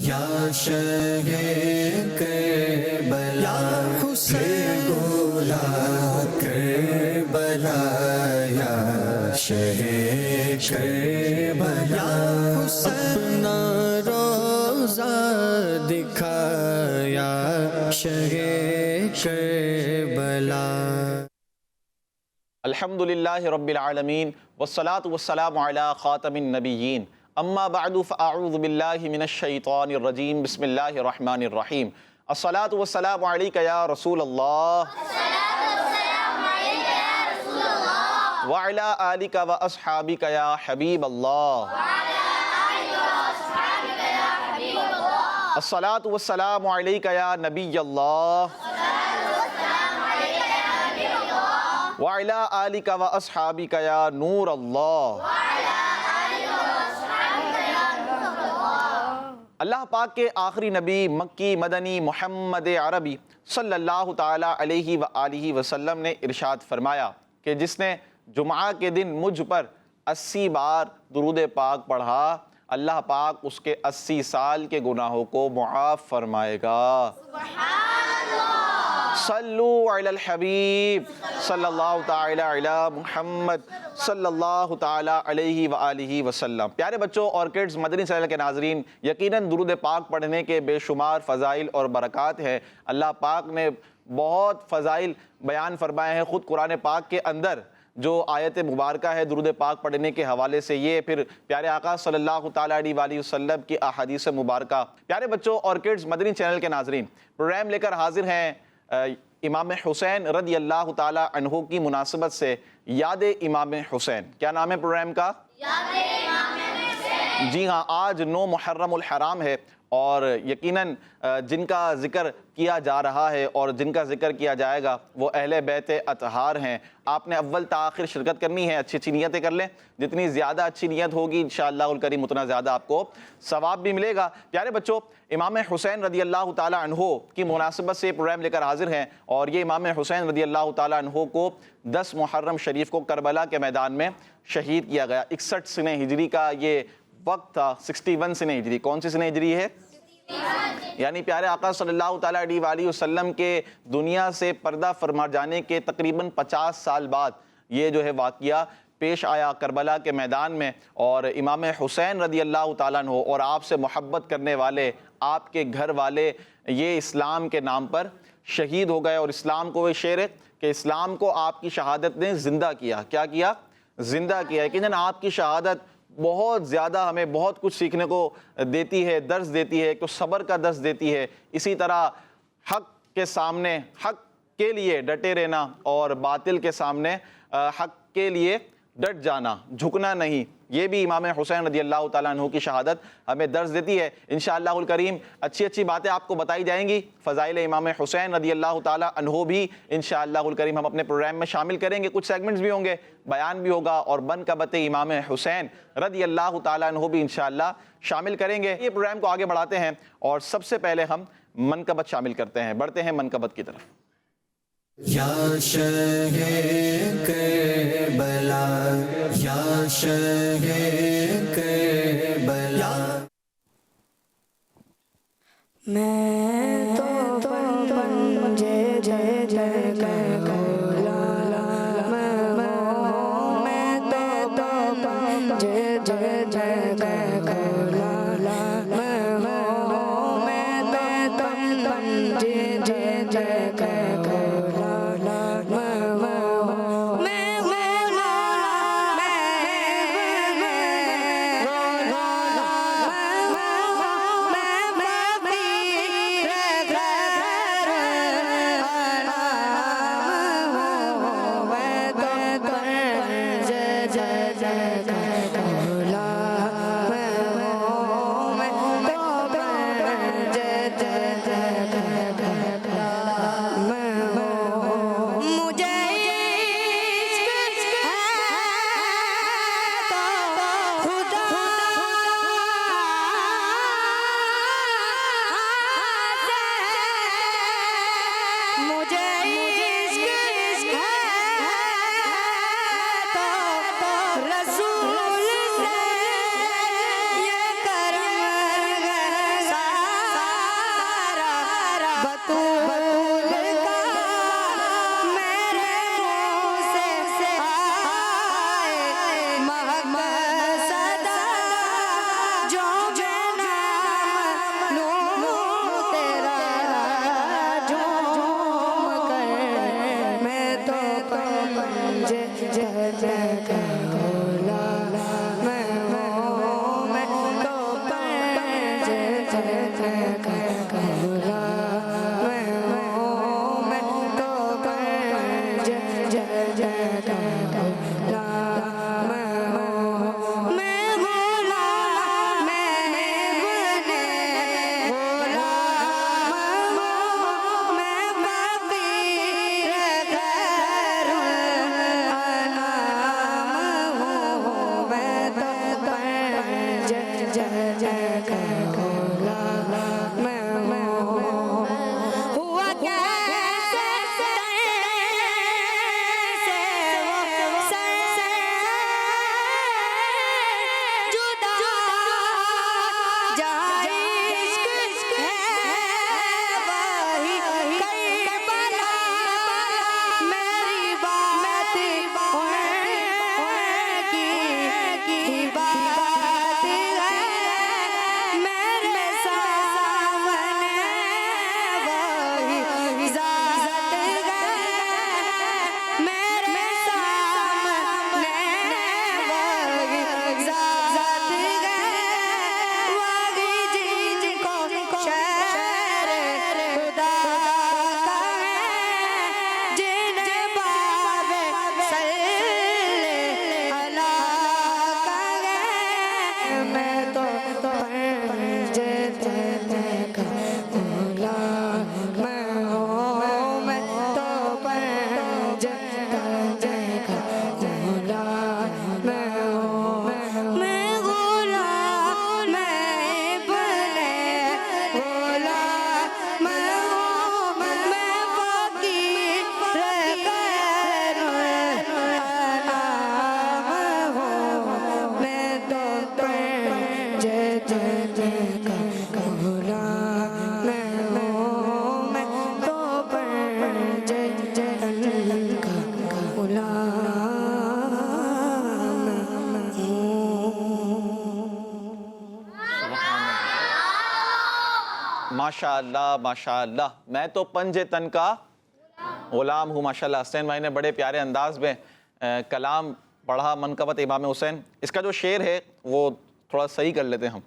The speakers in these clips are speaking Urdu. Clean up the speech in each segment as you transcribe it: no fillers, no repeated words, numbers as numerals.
یا شہ کربلا حسین بولا کربلا یا شہ کربلا اپنا روزہ دکھایا شہ کربلا۔ الحمدللہ رب العالمین والصلاة والسلام علی خاتم النبیین، اما بعد فاعوذ باللہ من الشیطان الرجیم، بسم اللہ الرحمن الرحیم۔ الصلاة والسلام علیک یا رسول اللہ وعلی آلک و اصحابک یا حبیب اللہ۔ الصلاة والسلام علیک یا نبی اللہ وعلی آلک و اصحابک یا نور اللہ۔ اللہ پاک کے آخری نبی مکی مدنی محمد عربی صلی اللہ تعالی علیہ وآلہ وسلم نے ارشاد فرمایا کہ جس نے جمعہ کے دن مجھ پر 80 بار درود پاک پڑھا، اللہ پاک اس کے 80 سال کے گناہوں کو معاف فرمائے گا۔ صلو علی الحبیب صلی اللہ تعالی علی محمد صلی اللہ تعالی علیہ وآلہ وسلم۔ پیارے بچوں اور کڈز، مدنی چینل کے ناظرین، یقیناً درود پاک پڑھنے کے بے شمار فضائل اور برکات ہیں۔ اللہ پاک نے بہت فضائل بیان فرمائے ہیں خود قرآن پاک کے اندر۔ جو آیت مبارکہ ہے درود پاک پڑھنے کے حوالے سے، یہ پھر پیارے آقا صلی اللہ تعالی علیہ وآلہ وسلم کی احادیث مبارکہ۔ پیارے بچوں اور کڈز، مدنی چینل کے ناظرین، پروگرام لے کر حاضر ہیں امام حسین رضی اللہ تعالی عنہ کی مناسبت سے یاد امام حسین۔ کیا نام ہے پروگرام کا؟ یاد امام حسین۔ جی ہاں، آج 9 محرم الحرام ہے اور یقیناً جن کا ذکر کیا جا رہا ہے اور جن کا ذکر کیا جائے گا وہ اہل بیت اطہار ہیں۔ آپ نے اول تا آخر شرکت کرنی ہے، اچھی اچھی نیتیں کر لیں۔ جتنی زیادہ اچھی نیت ہوگی انشاءاللہ الکریم اتنا زیادہ آپ کو ثواب بھی ملے گا۔ پیارے بچوں، امام حسین رضی اللہ تعالی عنہ کی مناسبت سے پروگرام لے کر حاضر ہیں، اور یہ امام حسین رضی اللہ تعالی عنہ کو 10 محرم شریف کو کربلا کے میدان میں شہید کیا گیا۔ 61 سنہ ہجری کا یہ وقت تھا۔ 61 سنہ ہجری، کون سی سنہ ہجری ہے؟ یعنی پیارے آقا صلی اللہ تعالیٰ علیہ وآلہ وسلم کے دنیا سے پردہ فرما جانے کے تقریباً 50 سال بعد یہ جو ہے واقعہ پیش آیا کربلا کے میدان میں، اور امام حسین رضی اللہ تعالیٰ عنہ اور آپ سے محبت کرنے والے آپ کے گھر والے یہ اسلام کے نام پر شہید ہو گئے۔ اور اسلام کو وہ شعر ہے کہ اسلام کو آپ کی شہادت نے زندہ کیا۔ کیا کیا؟ زندہ کیا۔ یقیناً آپ کی شہادت بہت زیادہ ہمیں بہت کچھ سیکھنے کو دیتی ہے، درس دیتی ہے، ایک تو صبر کا درس دیتی ہے، اسی طرح حق کے سامنے حق کے لیے ڈٹے رہنا اور باطل کے سامنے حق کے لیے ڈٹ جانا، جھکنا نہیں۔ یہ بھی امام حسین رضی اللہ تعالیٰ عنہ کی شہادت ہمیں درس دیتی ہے۔ انشاءاللہ الکریم اچھی اچھی باتیں آپ کو بتائی جائیں گی۔ فضائل امام حسین رضی اللہ تعالیٰ عنہ بھی انشاءاللہ الکریم ہم اپنے پروگرام میں شامل کریں گے۔ کچھ سیگمنٹس بھی ہوں گے، بیان بھی ہوگا، اور منقبت امام حسین رضی اللہ تعالیٰ عنہ بھی انشاءاللہ شامل کریں گے۔ یہ پروگرام کو آگے بڑھاتے ہیں اور سب سے پہلے ہم منقبت شامل کرتے ہیں، بڑھتے ہیں منقبت کی طرف۔ یا شہ کربلا یا شہ کربلا۔ میں تو بن جے جے جے کربلا، میں تو بن جے جے جے کربلا، میں تو بن جے جے جے کربلا۔ ماشاءاللہ ماشاءاللہ، میں تو پنجے تن کا غلام ہوں. ماشاءاللہ حسین بھائی نے بڑے پیارے انداز میں کلام پڑھا منقبت امام حسین. اس کا جو شعر ہے وہ تھوڑا صحیح کر لیتے ہیں ہم.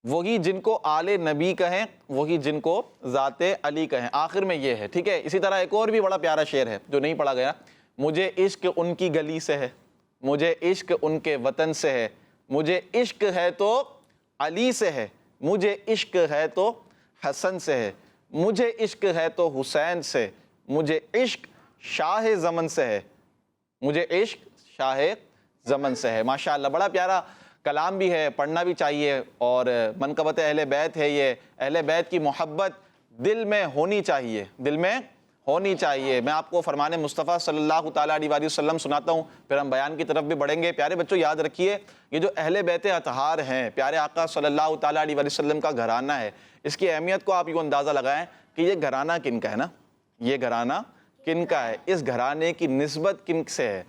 وہی جن کو آل نبی کہیں، وہی جن کو ذات علی کہیں. آخر میں یہ ہے، ٹھیک ہے. اسی طرح ایک اور بھی بڑا پیارا شعر ہے جو نہیں پڑھا گیا. مجھے عشق ان کی گلی سے ہے، مجھے عشق ان کے وطن سے ہے، مجھے عشق ہے تو علی سے ہے، مجھے عشق ہے تو حسن سے ہے، مجھے عشق ہے تو حسین سے، مجھے عشق شاہ زمن سے ہے، مجھے عشق شاہ زمن سے ہے. ماشاءاللہ بڑا پیارا کلام بھی ہے، پڑھنا بھی چاہیے. اور منقبت اہل بیت ہے یہ. اہل بیت کی محبت دل میں ہونی چاہیے، دل میں ہونی چاہیے. میں آپ کو فرمان مصطفیٰ صلی اللہ تعالیٰ علیہ وآلہ وسلم سناتا ہوں، پھر ہم بیان کی طرف بھی بڑھیں گے. پیارے بچوں یاد رکھیے، یہ جو اہل بیت اطہار ہیں، پیارے آقا صلی اللہ تعالیٰ علیہ وآلہ وسلم کا گھرانہ ہے. اس کی اہمیت کو آپ یوں اندازہ لگائیں کہ یہ گھرانہ کن کا ہے نا، یہ گھرانہ کن کا ہے. اس گھرانے کی نسبت کن سے ہے؟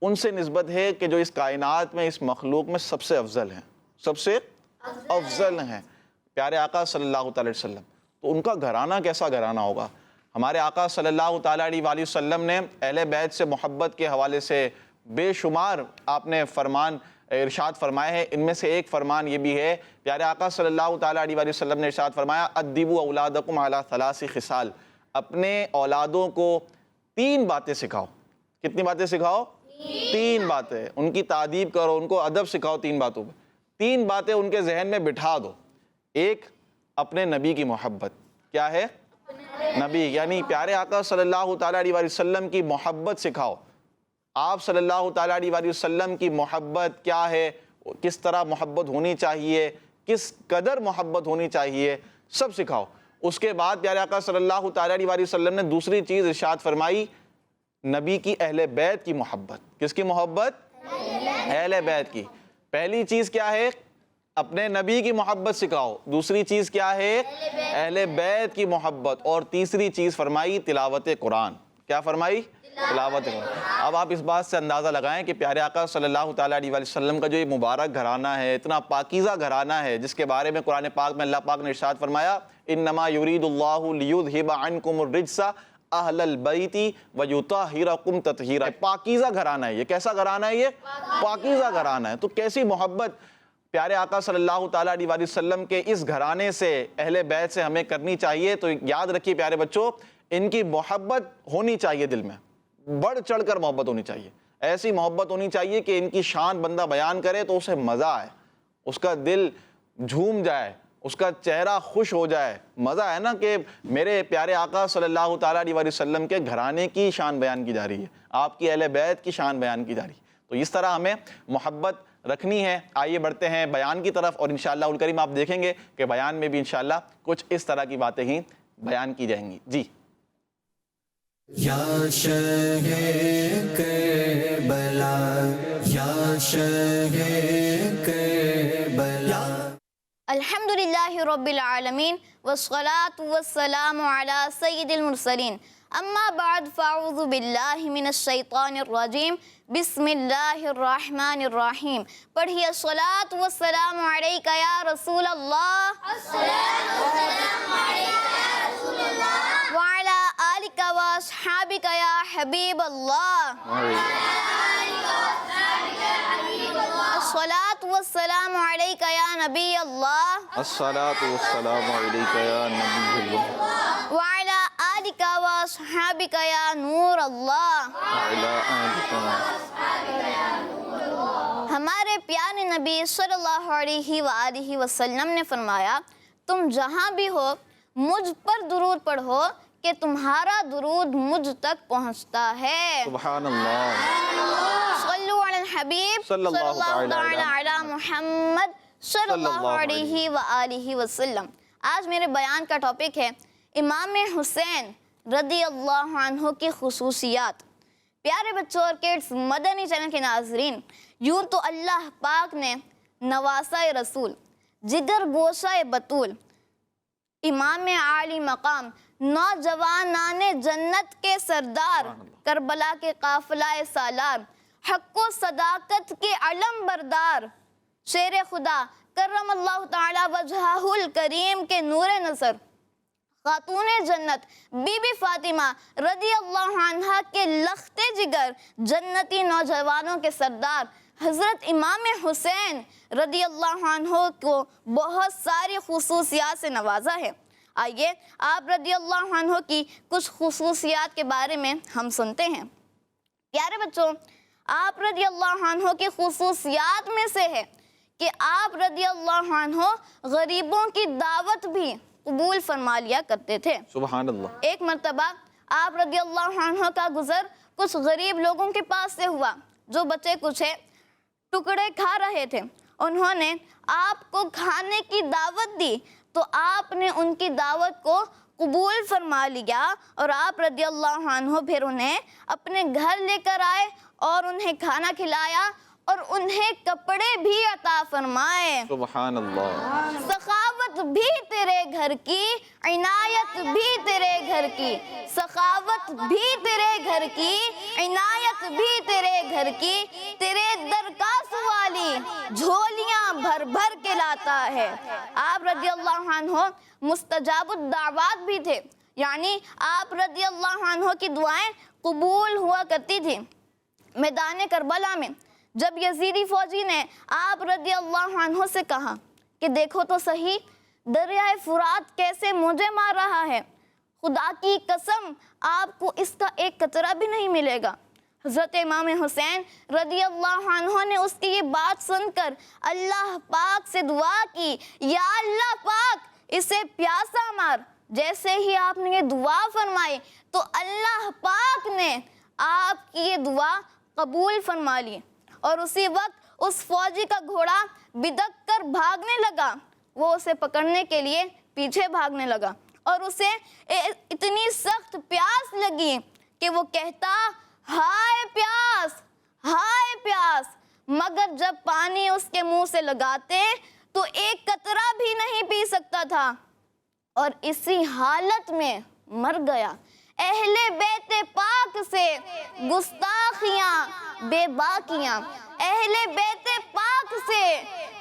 ان سے نسبت ہے کہ جو اس کائنات میں، اس مخلوق میں سب سے افضل ہیں، سب سے افضل ہیں، پیارے آقا صلی اللہ تعالی وسلم. تو ان کا گھرانہ کیسا گھرانہ ہوگا؟ ہمارے آقا صلی اللہ تعالیٰ علیہ وآلہ وسلم نے اہل بیت سے محبت کے حوالے سے بے شمار آپ نے فرمان ارشاد فرمائے ہیں. ان میں سے ایک فرمان یہ بھی ہے، پیارے آقا صلی اللہ تعالیٰ علیہ وآلہ وسلم نے ارشاد فرمایا ادبوا اولادکم علی ثلاث خصال. اپنے اولادوں کو 3 باتیں سکھاؤ. کتنی باتیں سکھاؤ؟ 3 باتیں. ان کی تعدیب کرو، ان کو ادب سکھاؤ 3 باتوں پہ. 3 باتیں ان کے ذہن میں بٹھا دو. ایک، اپنے نبی کی محبت. کیا ہے؟ نبی، یعنی پیارے آقا صلی اللہ تعالیٰ علیہ وآلہ وسلم کی محبت سکھاؤ. آپ صلی اللہ تعالیٰ علیہ وآلہ وسلم کی محبت کیا ہے، کس طرح محبت ہونی چاہیے، کس قدر محبت ہونی چاہیے، سب سکھاؤ. اس کے بعد پیارے آقا صلی اللہ تعالیٰ علیہ وآلہ وسلم نے دوسری چیز ارشاد فرمائی، نبی کی اہل بیت کی محبت. کس کی محبت؟ اہل بیت کی. پہلی چیز کیا ہے؟ اپنے نبی کی محبت سکھاؤ. دوسری چیز کیا ہے؟ اہل بیت کی محبت. اور تیسری چیز فرمائی تلاوت قرآن. کیا فرمائی؟ تلاوت قرآن. اب آپ اس بات سے اندازہ لگائیں کہ پیارے آقا صلی اللہ تعالیٰ علیہ وآلہ وسلم کا جو یہ مبارک گھرانہ ہے، اتنا پاکیزہ گھرانہ ہے، جس کے بارے میں قرآن پاک میں اللہ پاک نے ارشاد فرمایا انما یرید اللہ لیذھب عنکم الرجس اہل البیت ویطہرکم تطہیرا. پاکیزہ گھرانہ ہے یہ. کیسا گھرانہ ہے یہ؟ پاکیزہ گھرانہ ہے. تو کیسی محبت پیارے آقا صلی اللہ تعالیٰ علیہ وآلہ وسلم کے اس گھرانے سے، اہل بیت سے ہمیں کرنی چاہیے. تو یاد رکھیے پیارے بچوں، ان کی محبت ہونی چاہیے دل میں، بڑھ چڑھ کر محبت ہونی چاہیے. ایسی محبت ہونی چاہیے کہ ان کی شان بندہ بیان کرے تو اسے مزہ آئے، اس کا دل جھوم جائے، اس کا چہرہ خوش ہو جائے. مزہ ہے نا کہ میرے پیارے آقا صلی اللہ تعالیٰ علیہ وآلہ وسلم کے گھرانے کی شان بیان کی جا رہی ہے، آپ کی اہل بیت کی شان بیان کی جا رہی ہے. تو اس طرح ہمیں محبت رکھنی ہے. آئیے بڑھتے ہیں بیان کی طرف، اور انشاءاللہ الکریم آپ دیکھیں گے کہ بیان میں بھی انشاءاللہ کچھ اس طرح کی باتیں ہی بیان کی جائیں گی. جی. یا شہ کربلا، یا شہ کربلا. الحمدللہ رب العالمین والصلاة والسلام علی سید المرسلین. اما بعد فاعوذ باللہ من الشیطان الرجیم. بسم اللہ الرحمن الرحیم. پڑھیے الصلاة والسلام علیکہ یا رسول اللہ، وعلی آلکہ واصحابکہ یا حبیب اللہ. الصلاة والسلام علیکہ یا نبی اللہ، الصلاة والسلام علیکہ یا نبی اللہ، وعلی آلکہ واصحابکہ یا نور اللہ. وعلی آلکہ. ہمارے پیارے نبی صلی اللہ علیہ وآلہ وسلم نے فرمایا تم جہاں بھی ہو مجھ پر درود پڑھو کہ تمہارا درود مجھ تک پہنچتا ہے. سبحان اللہ. صلو علی الحبیب صلی اللہ تعالی علی محمد صلی اللہ علیہ وآلہ وسلم. آج میرے بیان کا ٹاپک ہے امام حسین رضی اللہ عنہ کی خصوصیات. پیارے بچوں اور کڈز، مدنی چینل کے ناظرین، یوں تو اللہ پاک نے نواسہ رسول، جگر گوشہ بطول، امام عالی مقام، نوجوانان جنت کے سردار، کربلا کے قافلہ سالار، حق و صداقت کے علم بردار، شیر خدا، کرم اللہ تعالی وجہہ الکریم کے نور نظر خاتون جنت بی بی فاطمہ رضی اللہ عنہا کے لخت جگر جنتی نوجوانوں کے سردار حضرت امام حسین رضی اللہ عنہ کو بہت ساری خصوصیات سے نوازا ہے۔ آئیے آپ رضی اللہ عنہ کی کچھ خصوصیات کے بارے میں ہم سنتے ہیں۔ پیارے بچوں، آپ رضی اللہ عنہ کی خصوصیات میں سے ہے کہ آپ رضی اللہ عنہ غریبوں کی دعوت بھی قبول فرما لیا کرتے تھے۔ سبحان اللہ۔ ایک مرتبہ آپ رضی اللہ عنہ کا گزر کچھ غریب لوگوں کے پاس سے ہوا جو بچے کچھ ٹکڑے کھا رہے تھے۔ انہوں نے آپ کو کھانے کی دعوت دی تو آپ نے ان کی دعوت کو قبول فرما لیا اور آپ رضی اللہ عنہ پھر انہیں اپنے گھر لے کر آئے اور انہیں کھانا کھلایا اور انہیں کپڑے بھی عطا فرمائے۔ سبحان اللہ۔ سخاوت بھی تیرے گھر کی، عنایت بھی تیرے گھر کی، سخاوت بھی تیرے گھر کی، عنایت بھی تیرے گھر کی، تیرے در کا سوالی جھولیاں بھر بھر کے لاتا ہے۔ آپ رضی اللہ عنہ مستجاب الدعوات بھی تھے، یعنی آپ رضی اللہ عنہ کی دعائیں قبول ہوا کرتی تھی۔ میدان کربلا میں جب یزیدی فوجی نے آپ رضی اللہ عنہ سے کہا کہ دیکھو تو صحیح دریائے فرات کیسے موجیں مار رہا ہے، خدا کی قسم آپ کو اس کا ایک قطرہ بھی نہیں ملے گا۔ حضرت امام حسین رضی اللہ عنہ نے اس کی یہ بات سن کر اللہ پاک سے دعا کی، یا اللہ پاک اسے پیاسا مار۔ جیسے ہی آپ نے یہ دعا فرمائی تو اللہ پاک نے آپ کی یہ دعا قبول فرما لی، اور اسی وقت اس فوجی کا گھوڑا بدک کر بھاگنے لگا۔ وہ اسے پکڑنے کے لیے پیچھے بھاگنے لگا اور اسے اتنی سخت پیاس لگی کہ وہ کہتا، ہائے پیاس، ہائے پیاس، مگر جب پانی اس کے منہ سے لگاتے تو ایک قطرہ بھی نہیں پی سکتا تھا اور اسی حالت میں مر گیا۔ اہل بیت پاک سے گستاخیاں بے باکیاں، اہل بیت پاک سے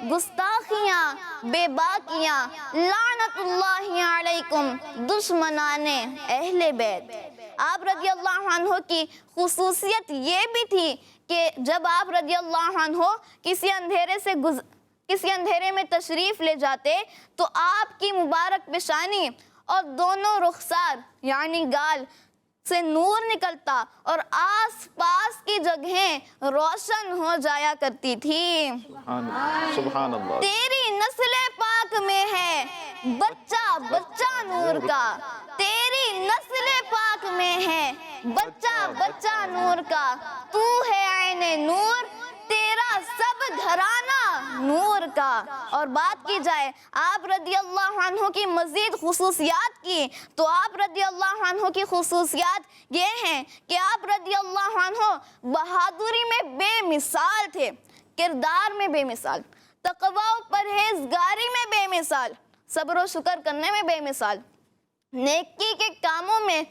گستاخیاں بے باکیاں، لعنت اللہ علیکم دشمنان اہل بیت۔ آپ رضی اللہ عنہ کی خصوصیت یہ بھی تھی کہ جب آپ رضی اللہ عنہ کسی اندھیرے میں تشریف لے جاتے تو آپ کی مبارک پیشانی اور دونوں رخسار یعنی گال سے نور نکلتا اور آس پاس کی جگہیں روشن ہو جایا کرتی تھی۔ سبحان اللہ۔ تیری نسل پاک میں ہے بچہ بچہ نور کا، تیری نسل پاک میں ہے بچہ بچہ نور کا، تو ہے عین نور، تیرا سب گھرانہ نور کا۔ اور بات کی جائے آپ رضی اللہ عنہ کی مزید خصوصیات کی تو آپ رضی اللہ عنہ کی خصوصیات یہ ہیں کہ آپ رضی اللہ عنہ بہادری میں بے مثال تھے، کردار میں بے مثال، تقوی و پرہیزگاری میں بے مثال، صبر و شکر کرنے میں بے مثال، نیکی کے کاموں میں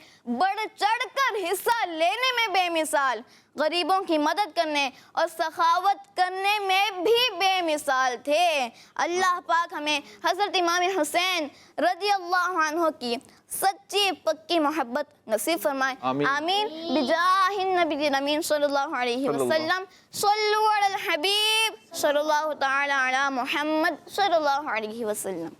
بڑھ چڑھ کر حصہ لینے میں بے مثال، غریبوں کی مدد کرنے اور سخاوت کرنے میں بھی بے مثال تھے۔ اللہ پاک ہمیں حضرت امام حسین رضی اللہ عنہ کی سچی پکی محبت نصیب فرمائے، آمین بجاہ النبی الامین صلی اللہ علیہ وسلم۔ صلو علی الحبیب صلی اللہ تعالی علی محمد صلی اللہ علیہ وسلم۔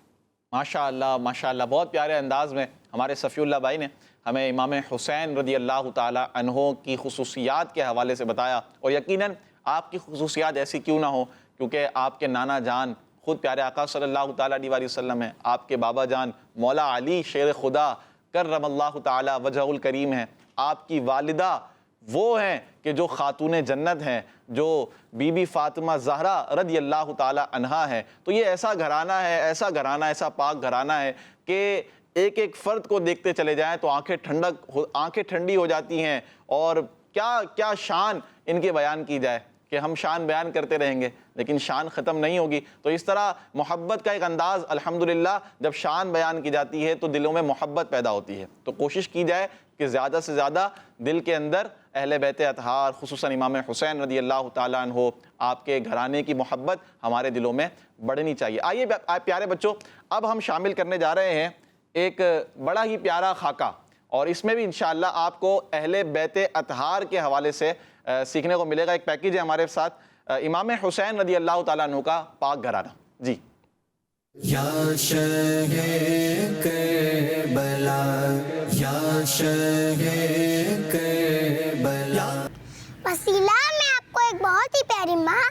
ماشاءاللہ ماشاءاللہ، بہت پیارے انداز میں ہمارے صفی اللہ بھائی نے ہمیں امام حسین رضی اللہ تعالی عنہ کی خصوصیات کے حوالے سے بتایا، اور یقیناً آپ کی خصوصیات ایسی کیوں نہ ہو، کیونکہ آپ کے نانا جان خود پیارے آقا صلی اللہ تعالی علیہ وسلم ہیں، آپ کے بابا جان مولا علی شیر خدا کرم اللہ تعالی وجہ الکریم ہیں، آپ کی والدہ وہ ہیں کہ جو خاتون جنت ہیں، جو بی بی فاطمہ زہرا رضی اللہ تعالی عنہا ہے۔ تو یہ ایسا گھرانہ ہے، ایسا پاک گھرانہ ہے کہ ایک ایک فرد کو دیکھتے چلے جائیں تو آنکھیں ٹھنڈی ہو جاتی ہیں، اور کیا شان ان کے بیان کی جائے کہ ہم شان بیان کرتے رہیں گے لیکن شان ختم نہیں ہوگی۔ تو اس طرح محبت کا ایک انداز الحمدللہ جب شان بیان کی جاتی ہے تو دلوں میں محبت پیدا ہوتی ہے۔ تو کوشش کی جائے کہ زیادہ سے زیادہ دل کے اندر اہل بیت اطہار خصوصاً امام حسین رضی اللہ تعالیٰ عنہ آپ کے گھرانے کی محبت ہمارے دلوں میں بڑھنی چاہیے۔ آئیے پیارے بچوں، اب ہم شامل کرنے جا رہے ہیں ایک بڑا ہی پیارا خاکہ، اور اس میں بھی انشاءاللہ آپ کو اہل بیت اطہار کے حوالے سے سیکھنے کو ملے گا۔ ایک پیکیج ہے ہمارے ساتھ امام حسین رضی اللہ تعالیٰ عنہ کا پاک گھرانہ۔ جی یا شہ کربلا یا شہ کربلا۔ وسیلہ، میں آپ کو ایک بہت ہی پیاری ماں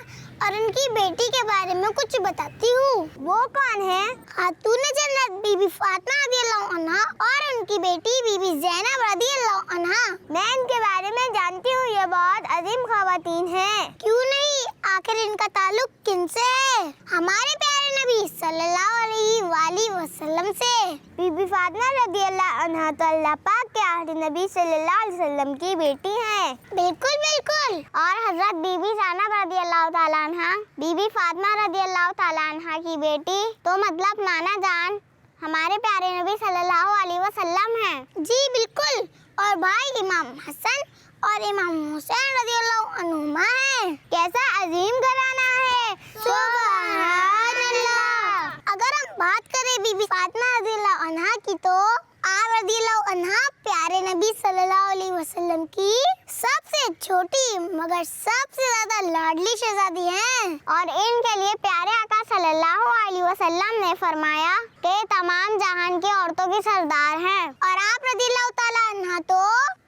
اور ان کی بیٹی کے بارے میں کچھ بتاتی ہوں۔ وہ کون ہے؟ خاتون جنت بی بی فاطمہ رضی اللہ عنہا اور ان کی بیٹی بی بی زینب رضی اللہ عنہا۔ میں ان کے بارے میں جانتی ہوں، یہ بہت عظیم خواتین ہیں۔ کیوں نہیں؟ آخر ان کا تعلق کن سے ہے؟ ہمارے پیارے نبی صلی اللہ علیہ وآلہ وسلم سے۔ بی بی فاطمہ رضی اللہ عنہا تو اللہ پاک کے آخری نبی صلی اللہ علیہ وسلم کی بیٹی ہیں۔ بالکل بالکل۔ اور حضرت بی بی زینب رضی اللہ تعالیٰ عنہا بی بی فاطمہ رضی اللہ تعالیٰ عنہا کی بیٹی تو مطلب نانا جان ہمارے پیارے نبی صلی اللہ علیہ وسلم ہیں۔ جی بالکل۔ اور بھائی امام حسن اور امام حسین رضی اللہ عنہما ہیں۔ کیسا عظیم گھرانہ ہے، سبحان اللہ۔ اگر ہم بات کریں بی بی فاطمہ رضی اللہ عنہا کی تو آپ رضی اللہ عنہا پیارے نبی صلی اللہ علیہ وسلم کی سب سے چھوٹی مگر سب سے زیادہ لاڈلی شہزادی ہیں، اور ان کے لیے پیارے آقا صلی اللہ علیہ وسلم نے فرمایا کہ تمام جہان کی عورتوں کی سردار ہیں، اور آپ رضی اللہ تعالیٰ عنہ تو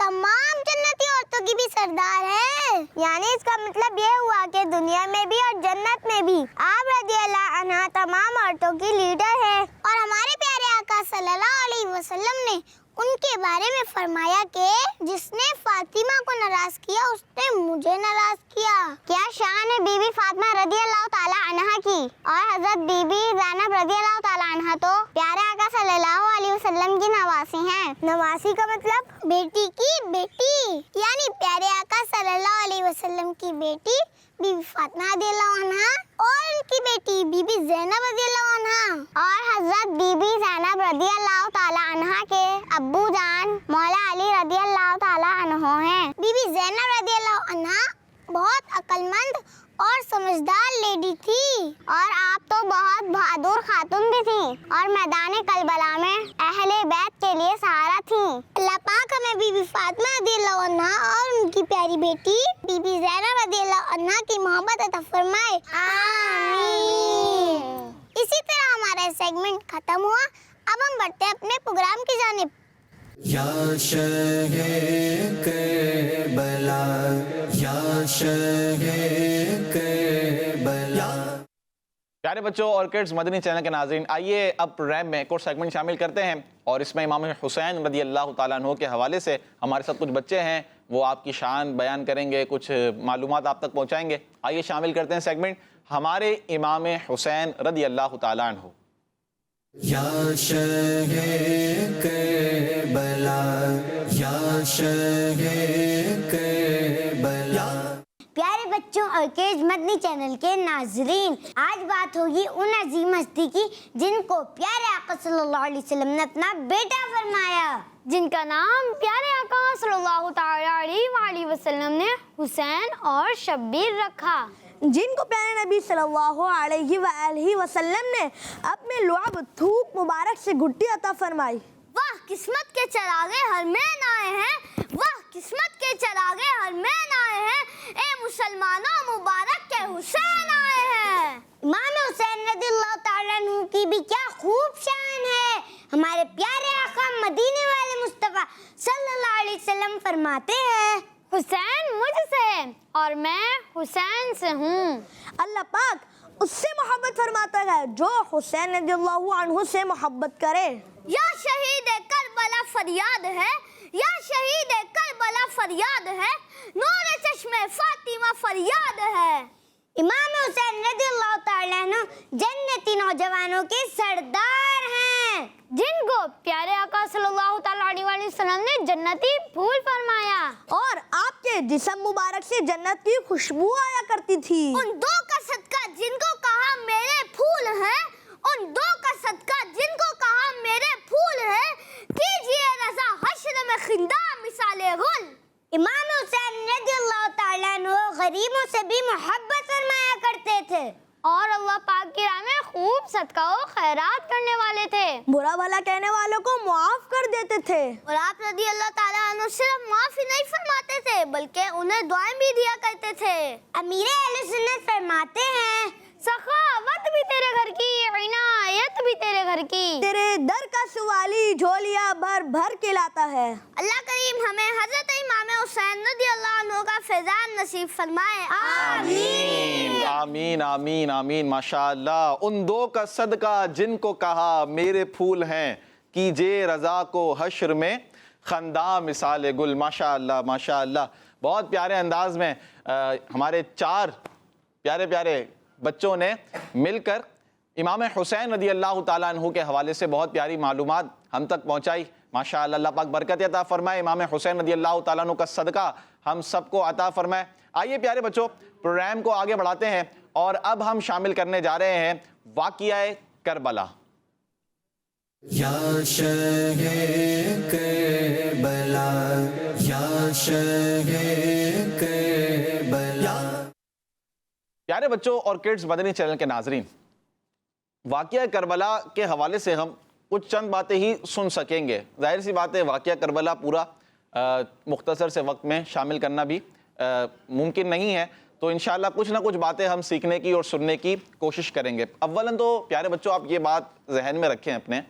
تمام جنتی عورتوں کی بھی سردار ہیں۔ یعنی اس کا مطلب یہ ہوا کہ دنیا میں بھی اور جنت میں بھی آپ رضی اللہ عنہ تمام عورتوں کی لیڈر ہے۔ اور ہمارے پیارے آقا صلی اللہ علیہ وسلم نے ان کے بارے میں فرمایا کہ جس نے فاطمہ کو ناراض کیا اس نے مجھے ناراض کیا۔ کیا شان ہے بی بی فاطمہ رضی اللہ تعالیٰ عنہا کی۔ اور حضرت بی بی زینب رضی اللہ تعالیٰ عنہا تو پیارے آقا صلی اللہ علیہ وسلم کی نواسی ہیں۔ نواسی کا مطلب بیٹی کی بیٹی، یعنی پیارے آقا صلی اللہ علیہ وسلم کی بیٹی بی بی فاطمہ رضی اللہ عنہا اور ان کی بیٹی بی بی زینب رضی اللہ عنہا۔ اور حضرت بی بی زینب رضی اللہ تعالیٰ عنہا کے ابو جان مولا علی رضی اللہ تعالیٰ عنہ ہیں۔ بی بی زینب رضی اللہ عنہا بہت عقل مند اور سمجھدار لیڈی تھی، اور آپ تو بہت بہادر خاتون بھی تھیں، اور میدان کربلا میں اہل بیت کے لیے سہارا تھیں۔ اللہ پاک ہمیں بی بی فاطمہ رضی اللہ عنہا اور ان کی پیاری بیٹی بی بی زینب رضی اللہ عنہا کی محبت عطا فرمائے، آمین۔ اسی طرح ہمارا سیگمنٹ ختم ہوا، اب ہم بڑھتے ہیں اپنے پروگرام کی جانب۔ یا شہ کربلا یا شہ کربلا۔ پیارے بچوں اور کڈز مدنی چینل کے ناظرین، آئیے اب پروگرام میں ایک اور سیگمنٹ شامل کرتے ہیں، اور اس میں امام حسین رضی اللہ تعالیٰ عنہ کے حوالے سے ہمارے ساتھ کچھ بچے ہیں، وہ آپ کی شان بیان کریں گے، کچھ معلومات آپ تک پہنچائیں گے۔ آئیے شامل کرتے ہیں سیگمنٹ ہمارے امام حسین رضی اللہ تعالیٰ عنہ۔ یا شہ کربلا یا شہ کربلا۔ پیارے بچوں اور کیج مدنی چینل کے ناظرین، آج بات ہوگی ان عظیم ہستی کی جن کو پیارے آقا صلی اللہ علیہ وسلم نے اپنا بیٹا فرمایا، جن کا نام پیارے آقا صلی اللہ تعالیٰ علیہ وآلہ وسلم نے حسین اور شبیر رکھا، جن کو پیارے نبی صلی اللہ علیہ وآلہ وسلم نے اپنے لعاب تھوک مبارک سے گھٹی عطا فرمائی۔ واہ قسمت کے چراغے حرمین آئے ہیں، واہ قسمت کے چراغے حرمین آئے ہیں، اے مسلمانوں مبارک کے حسین آئے ہیں۔ امام حسین رضی اللہ تعالیٰ عنہ کی بھی کیا خوب شان ہے۔ ہمارے پیارے آقا مدینے والے مصطفیٰ صلی اللہ علیہ وسلم فرماتے ہیں، حسین مجھ سے اور میں حسین سے ہوں۔ اللہ پاک اس سے محبت فرماتا ہے جو حسین رضی اللہ عنہ سے محبت کرے۔ یا شہید کربلا فریاد ہے، یا شہید کربلا فریاد ہے، نور چشم فاطمہ فریاد ہے۔ امام حسین رضی اللہ تعالیٰ عنہ جنتی نوجوانوں کے سردار ہیں، جن کو پیارے آقا صلی اللہ تعالیٰ علیہ وآلہ وسلم نے جنتی پھول فرمایا، اور آپ کے جسم مبارک سے جنت کی خوشبو آیا کرتی تھی۔ ان دو کا صدقہ جن کو کہا میرے پھول ہیں، ان دو کا صدقہ جن کو کہا میرے پھول ہیں، کیجئے رضا حشر میں خندار غریبوں سے بھی محبت فرمایا کرتے تھے اور اللہ پاک کی راہ میں خوب صدقہ و خیرات کرنے والے تھے، برا بھلا کہنے والوں کو معاف کر دیتے تھے، اور آپ رضی اللہ تعالیٰ عنہ صرف معافی نہیں فرماتے تھے بلکہ انہیں دعائیں بھی دیا کرتے تھے۔ امیر اہل سنت فرماتے ہیں سخاوت بھی تیرے گھر کی، عنایت بھی تیرے گھر کی، تیرے در کا سوالی جھولیاں بھر بھر کے لاتا ہے۔ اللہ کریم ہمیں حضرت امام حسین رضی اللہ عنہ کا فیضان نصیب فرمائے، آمین آمین آمین آمین۔ ماشاءاللہ، ان دو کا صدقہ جن کو کہا میرے پھول ہیں، کیجے رضا کو حشر میں خنداں مثال گل۔ ماشاءاللہ ماشاءاللہ، بہت پیارے انداز میں ہمارے 4 پیارے پیارے بچوں نے مل کر امام حسین رضی اللہ تعالیٰ عنہ کے حوالے سے بہت پیاری معلومات ہم تک پہنچائی۔ ماشاءاللہ، اللہ پاک برکت عطا فرمائے، امام حسین رضی اللہ تعالیٰ عنہ کا صدقہ ہم سب کو عطا فرمائے۔ آئیے پیارے بچوں، پروگرام کو آگے بڑھاتے ہیں اور اب ہم شامل کرنے جا رہے ہیں واقعہ کربلا۔ یا شہ کربلا، یا شہ کربلا۔ پیارے بچوں اور کڈز مدنی چینل کے ناظرین، واقعہ کربلا کے حوالے سے ہم کچھ چند باتیں ہی سن سکیں گے۔ ظاہر سی بات ہے واقعہ کربلا پورا مختصر سے وقت میں شامل کرنا بھی ممکن نہیں ہے، تو انشاءاللہ کچھ نہ کچھ باتیں ہم سیکھنے کی اور سننے کی کوشش کریں گے۔ اولاً تو پیارے بچوں آپ یہ بات ذہن میں رکھیں اپنے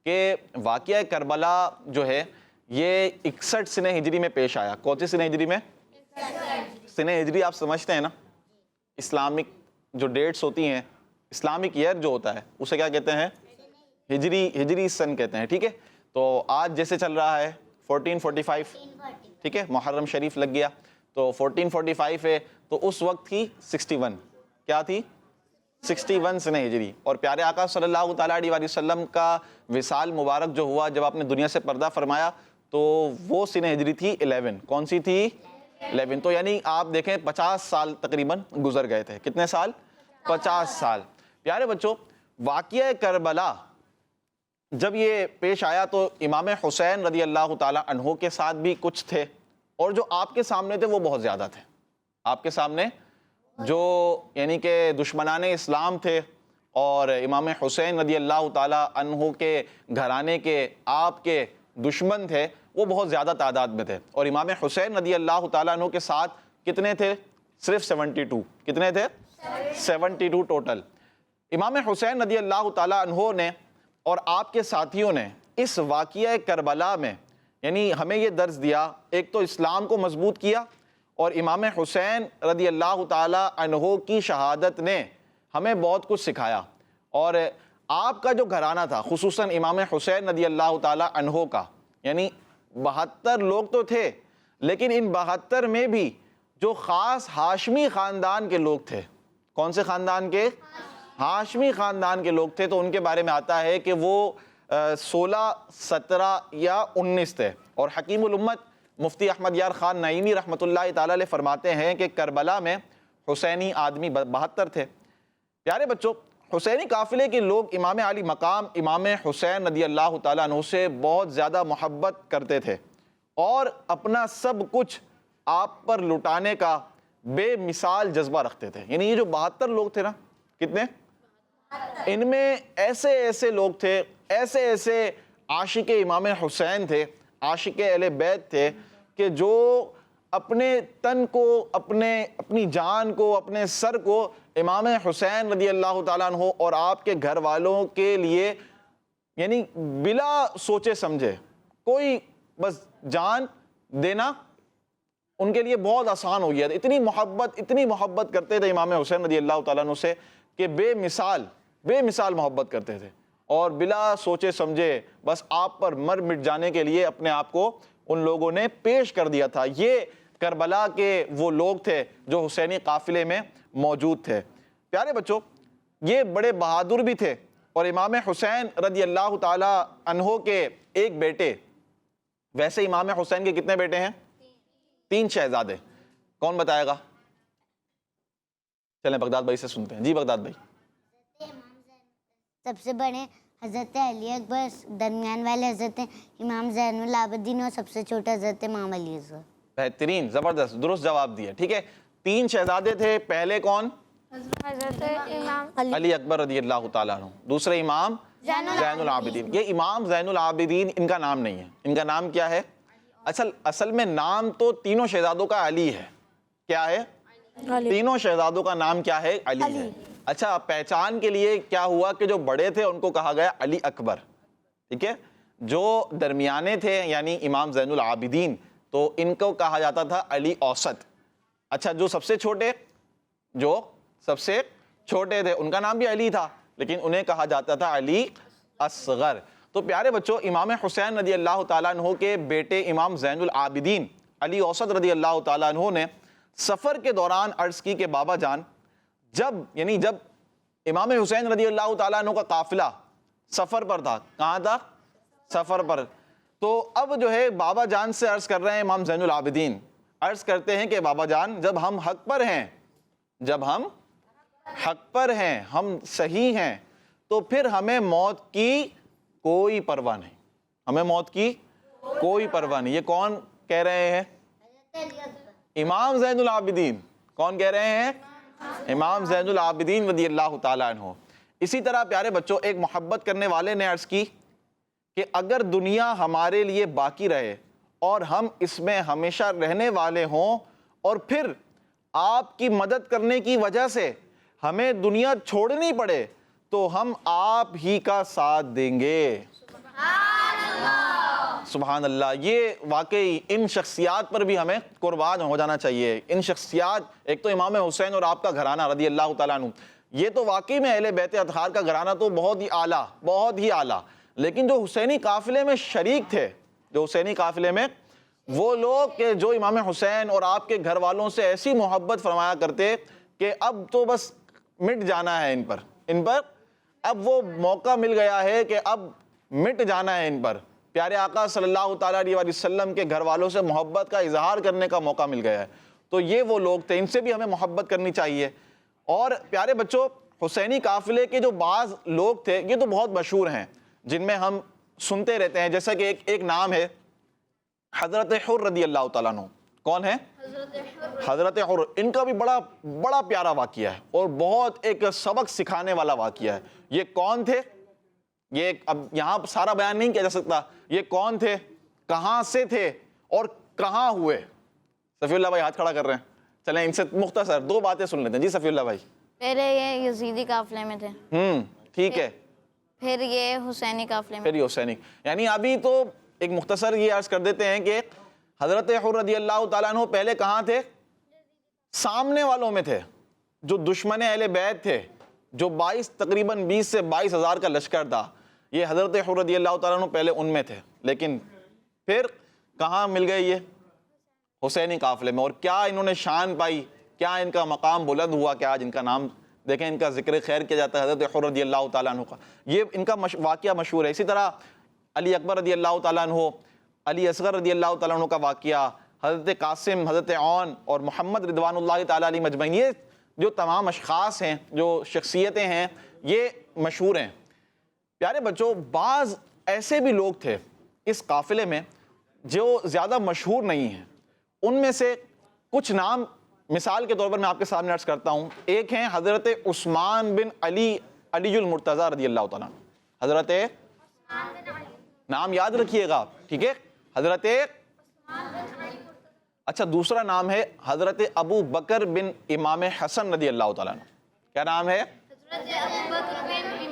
کہ واقعہ کربلا جو ہے یہ 61 سنہ ہجری میں پیش آیا۔ کون سی سنہ ہجری میں؟ سنہ ہجری آپ سمجھتے ہیں نا، اسلامک جو ڈیٹس ہوتی ہیں، اسلامک ایئر جو ہوتا ہے اسے کیا کہتے ہیں؟ ہجری سن کہتے ہیں، ٹھیک ہے؟ تو آج جیسے چل رہا ہے 1445، ٹھیک ہے، محرم شریف لگ گیا تو 1445 ہے، تو اس وقت تھی 61، کیا تھی؟ 61 سنہ ہجری۔ اور پیارے آقا صلی اللہ تعالیٰ علیہ وآلہ وسلم کا وصال مبارک جو ہوا جب آپ نے دنیا سے پردہ فرمایا تو وہ سنہ ہجری تھی 11۔ کون سی تھی؟ 11۔ تو یعنی آپ دیکھیں 50 سال تقریباً گزر گئے تھے۔ کتنے سال؟ 50 سال۔ پیارے بچوں، واقعہ کربلا جب یہ پیش آیا تو امام حسین رضی اللہ تعالیٰ عنہ کے ساتھ بھی کچھ تھے، اور جو آپ کے سامنے تھے وہ بہت زیادہ تھے۔ آپ کے سامنے جو یعنی کہ دشمنان اسلام تھے اور امام حسین رضی اللہ تعالیٰ عنہ کے گھرانے کے آپ کے دشمن تھے، وہ بہت زیادہ تعداد میں تھے۔ اور امام حسین رضی اللہ تعالیٰ عنہ کے ساتھ کتنے تھے؟ صرف 72۔ کتنے تھے؟ 72 ٹوٹل۔ امام حسین رضی اللہ تعالیٰ عنہ نے اور آپ کے ساتھیوں نے اس واقعہ کربلا میں یعنی ہمیں یہ درس دیا، ایک تو اسلام کو مضبوط کیا، اور امام حسین رضی اللہ تعالیٰ عنہ کی شہادت نے ہمیں بہت کچھ سکھایا۔ اور آپ کا جو گھرانہ تھا، خصوصاً امام حسین رضی اللہ تعالیٰ عنہ کا، یعنی 72 لوگ تو تھے، لیکن ان 72 میں بھی جو خاص ہاشمی خاندان کے لوگ تھے، کون سے خاندان کے؟ ہاشمی خاندان کے لوگ تھے، تو ان کے بارے میں آتا ہے کہ وہ 16، 17 یا 19 تھے۔ اور حکیم الامت مفتی احمد یار خان نعیمی رحمۃ اللہ تعالیٰ علیہ فرماتے ہیں کہ کربلا میں حسینی آدمی 72 تھے۔ پیارے بچوں، حسینی قافلے کے لوگ امام علی مقام امام حسین رضی اللہ تعالیٰ عنہ سے بہت زیادہ محبت کرتے تھے، اور اپنا سب کچھ آپ پر لٹانے کا بے مثال جذبہ رکھتے تھے۔ یعنی یہ جو 72 لوگ تھے نا، کتنے؟ ان میں ایسے ایسے لوگ تھے، ایسے ایسے عاشق امام حسین تھے، عاشق اہل بیت تھے، کہ جو اپنے تن کو، اپنی جان کو، اپنے سر کو امام حسین رضی اللہ تعالیٰ عنہ اور آپ کے گھر والوں کے لیے یعنی بلا سوچے سمجھے، کوئی بس جان دینا ان کے لیے بہت آسان ہو گیا تھا۔ اتنی محبت کرتے تھے امام حسین رضی اللہ تعالیٰ عنہ سے کہ بے مثال محبت کرتے تھے، اور بلا سوچے سمجھے بس آپ پر مر مٹ جانے کے لیے اپنے آپ کو ان لوگوں نے پیش کر دیا تھا۔ یہ کربلا کے وہ لوگ تھے جو حسینی قافلے میں موجود تھے۔ پیارے بچوں، یہ بڑے بہادر بھی تھے، اور امام حسین رضی اللہ تعالی عنہ کے ایک بیٹے، ویسے امام حسین کے کتنے بیٹے ہیں؟ 3 شہزادے۔ کون بتائے گا؟ چلیں بغداد بھائی سے سنتے ہیں۔ جی بغداد بھائی۔ سب سے بڑے حضرت علی اکبر، درمیان والے حضرت امام زین العابدین، اور سب سے چھوٹا حضرت امام علی اصغر۔ بہترین، زبردست، درست جواب دیا، ٹھیک ہے۔ 3 شہزادے تھے. پہلے کون؟ حضرت امام علی اکبر رضی اللہ تعالیٰ عنہ. دوسرے امام زین العابدین. یہ امام زین العابدین ان کا نام نہیں ہے, ان کا نام کیا ہے؟ اصل میں نام تو تینوں شہزادوں کا علی ہے. کیا ہے؟ تینوں شہزادوں کا نام کیا ہے؟ علی ہے. اچھا, پہچان کے لیے کیا ہوا کہ جو بڑے تھے ان کو کہا گیا علی اکبر, ٹھیک ہے. جو درمیانے تھے یعنی امام زین العابدین تو ان کو کہا جاتا تھا علی اوسط. اچھا, جو سب سے چھوٹے تھے ان کا نام بھی علی تھا لیکن انہیں کہا جاتا تھا علی اصغر. تو پیارے بچوں, امام حسین رضی اللہ تعالیٰ عنہ کے بیٹے امام زین العابدین علی اوسط رضی اللہ تعالیٰ عنہ نے سفر کے دوران عرض کی کہ بابا جان, جب امام حسین رضی اللہ تعالیٰ عنہ کا قافلہ سفر پر تھا, کہاں تھا؟ سفر پر. تو اب جو ہے بابا جان سے عرض کر رہے ہیں امام زین العابدین, عرض کرتے ہیں کہ بابا جان جب ہم حق پر ہیں, ہم صحیح ہیں, تو پھر ہمیں موت کی کوئی پرواہ نہیں, ہمیں موت کی کوئی پرواہ نہیں. یہ کون کہہ رہے ہیں؟ امام زین العابدین. کون کہہ رہے ہیں؟ امام زین العابدین رضی اللہ تعالیٰ عنہ. اسی طرح پیارے بچوں, ایک محبت کرنے والے نے عرض کی کہ اگر دنیا ہمارے لیے باقی رہے اور ہم اس میں ہمیشہ رہنے والے ہوں اور پھر آپ کی مدد کرنے کی وجہ سے ہمیں دنیا چھوڑنی پڑے تو ہم آپ ہی کا ساتھ دیں گے. سبحان اللہ. یہ واقعی ان شخصیات پر بھی ہمیں قربان ہو جانا چاہیے. ان شخصیات, ایک تو امام حسین اور آپ کا گھرانہ رضی اللہ تعالیٰ عنہ, یہ تو واقعی میں اہل بیت اطہار کا گھرانہ تو بہت ہی اعلیٰ. لیکن جو حسینی قافلے میں شریک تھے, جو حسینی قافلے میں وہ لوگ کہ جو امام حسین اور آپ کے گھر والوں سے ایسی محبت فرمایا کرتے کہ اب تو بس مٹ جانا ہے ان پر اب وہ موقع مل گیا ہے کہ اب مٹ جانا ہے ان پر. پیارے آقا صلی اللہ تعالیٰ علیہ وسلم کے گھر والوں سے محبت کا اظہار کرنے کا موقع مل گیا ہے. تو یہ وہ لوگ تھے, ان سے بھی ہمیں محبت کرنی چاہیے. اور پیارے بچوں, حسینی قافلے کے جو بعض لوگ تھے یہ تو بہت مشہور ہیں جن میں ہم سنتے رہتے ہیں, جیسا کہ ایک نام ہے حضرت حر رضی اللہ تعالیٰ عنہ. کون ہے؟ حضرت حر. ان کا بھی بڑا پیارا واقعہ ہے اور بہت ایک سبق سکھانے والا واقعہ ہے. یہ کون تھے؟ یہ اب یہاں سارا بیان نہیں کیا جا سکتا. یہ کون تھے, کہاں سے تھے اور کہاں ہوئے؟ صفی اللہ بھائی ہاتھ کھڑا کر رہے ہیں, چلیں ان سے مختصر 2 باتیں سن لیتے ہیں. جی صفی اللہ بھائی. پہلے یہ یزیدی قافلے میں تھے, ٹھیک ہے, پھر یہ حسینی قافلے میں, پھر یہ حسینی. یعنی ابھی تو ایک مختصر یہ عرض کر دیتے ہیں کہ حضرت حر رضی اللہ تعالیٰ عنہ پہلے کہاں تھے؟ سامنے والوں میں تھے, جو دشمن اہل بیت تھے, جو تقریباً 20 سے 22 ہزار کا لشکر تھا. یہ حضرت حر رضی اللہ تعالیٰ عنہ پہلے ان میں تھے, لیکن پھر کہاں مل گئے؟ یہ حسینی قافلے میں. اور کیا انہوں نے شان پائی, کیا ان کا مقام بلند ہوا کہ آج ان کا نام دیکھیں, ان کا ذکر خیر کیا جاتا ہے حضرت حر رضی اللہ تعالیٰ عنہ کا. یہ ان کا واقعہ مشہور ہے. اسی طرح علی اکبر رضی اللہ تعالیٰ عنہ, علی اصغر رضی اللہ تعالیٰ عنہ کا واقعہ, حضرت قاسم, حضرت عون اور محمد رضوان اللہ تعالیٰ علیہ مجمعین, یہ جو تمام اشخاص ہیں, جو شخصیتیں ہیں, یہ مشہور ہیں. پیارے بچوں, بعض ایسے بھی لوگ تھے اس قافلے میں جو زیادہ مشہور نہیں ہیں. ان میں سے کچھ نام مثال کے طور پر میں آپ کے سامنے عرض کرتا ہوں. ایک ہیں حضرت عثمان بن علی المرتضیٰ رضی اللہ تعالیٰ عنہ. حضرت, نام یاد رکھیے گا, ٹھیک ہے, حضرت. اچھا, دوسرا نام ہے حضرت ابو بکر بن امام حسن رضی اللہ تعالیٰ عنہ. کیا نام ہے؟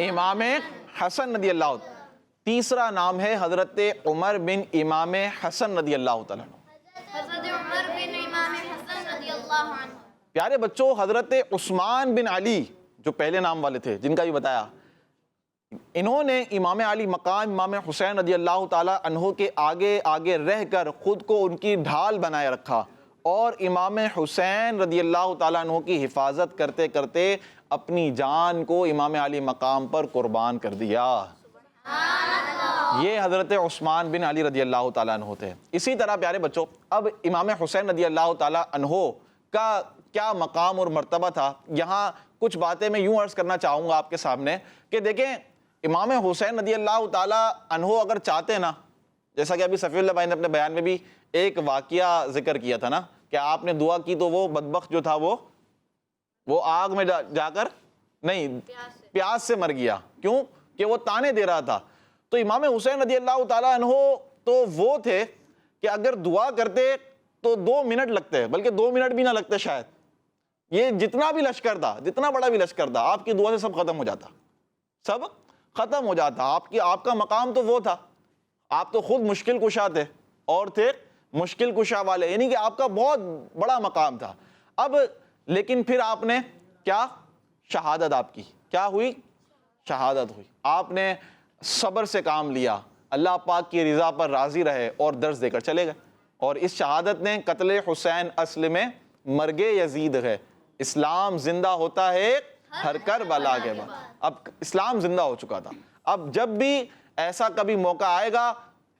امام حسن رضی اللہ. تیسرا نام ہے حضرت عمر بن امام حسن رضی اللہ تعالیٰ عنہ. پیارے بچوں, حضرت عثمان بن علی جو پہلے نام والے تھے جن کا بھی بتایا, انہوں نے امام علی مقام امام حسین رضی اللہ تعالیٰ عنہ کے آگے رہ کر خود کو ان کی ڈھال بنائے رکھا اور امام حسین رضی اللہ تعالیٰ عنہ کی حفاظت کرتے کرتے اپنی جان کو امام علی مقام پر قربان کر دیا. یہ حضرت عثمان بن علی رضی اللہ تعالیٰ عنہ تھے. اسی طرح پیارے بچوں, اب امام حسین رضی اللہ تعالیٰ عنہ کا کیا مقام اور مرتبہ تھا, یہاں کچھ باتیں میں یوں عرض کرنا چاہوں گا آپ کے سامنے کہ دیکھیں, امام حسین رضی اللہ تعالیٰ عنہ اگر چاہتے نا, جیسا کہ ابھی صفی اللہ بھائی نے اپنے بیان میں بھی ایک واقعہ ذکر کیا تھا نا کہ آپ نے دعا کی تو وہ بدبخت جو تھا وہ آگ میں جا کر نہیں پیاس سے مر گیا. کیوں؟ کہ وہ تانے دے رہا تھا. تو امام حسین رضی اللہ تعالیٰ عنہ تو وہ تھے کہ اگر دعا کرتے تو 2 منٹ لگتے, بلکہ 2 منٹ بھی نہ لگتے شاید. یہ جتنا بھی لشکر تھا, جتنا بڑا بھی لشکر تھا, آپ کی دعا سے سب ختم ہو جاتا, سب ختم ہو جاتا. آپ کا مقام تو وہ تھا, آپ تو خود مشکل کشا تھے اور تھے مشکل کشا والے, یعنی کہ آپ کا بہت بڑا مقام تھا. اب لیکن پھر آپ نے کیا, شہادت آپ کی کیا ہوئی, شہادت ہوئی. آپ نے صبر سے کام لیا, اللہ پاک کی رضا پر راضی رہے اور درس دے کر چلے گئے. اور اس شہادت نے قتل حسین اصل میں مرگ یزید ہے. اسلام زندہ ہوتا ہے ہر کربلا کے بعد. اب اسلام زندہ ہو چکا تھا. اب جب بھی ایسا کبھی موقع آئے گا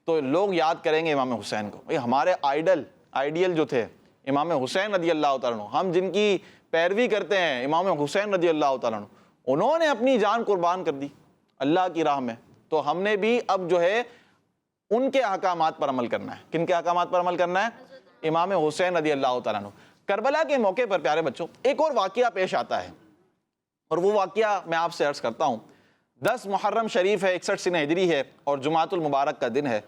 تو لوگ یاد کریں گے امام حسین کو. ہمارے آئیڈیل جو تھے امام حسین رضی اللہ تعالیٰ عنہ, ہم جن کی پیروی کرتے ہیں امام حسین رضی اللہ تعالیٰ عنہ, انہوں نے اپنی جان قربان کر دی اللہ کی راہ میں. تو ہم نے بھی اب جو ہے ان کے احکامات پر عمل کرنا ہے. کن کے احکامات پر عمل کرنا ہے؟ امام حسین رضی اللہ تعالیٰ عنہ. کربلا کے موقع پر پیارے بچوں ایک اور واقعہ پیش آتا ہے, اور وہ واقعہ میں آپ سے عرض کرتا ہوں. 10 محرم شریف ہے, 61 سنہ ہجری ہے, اور جمعۃ المبارک کا دن ہے.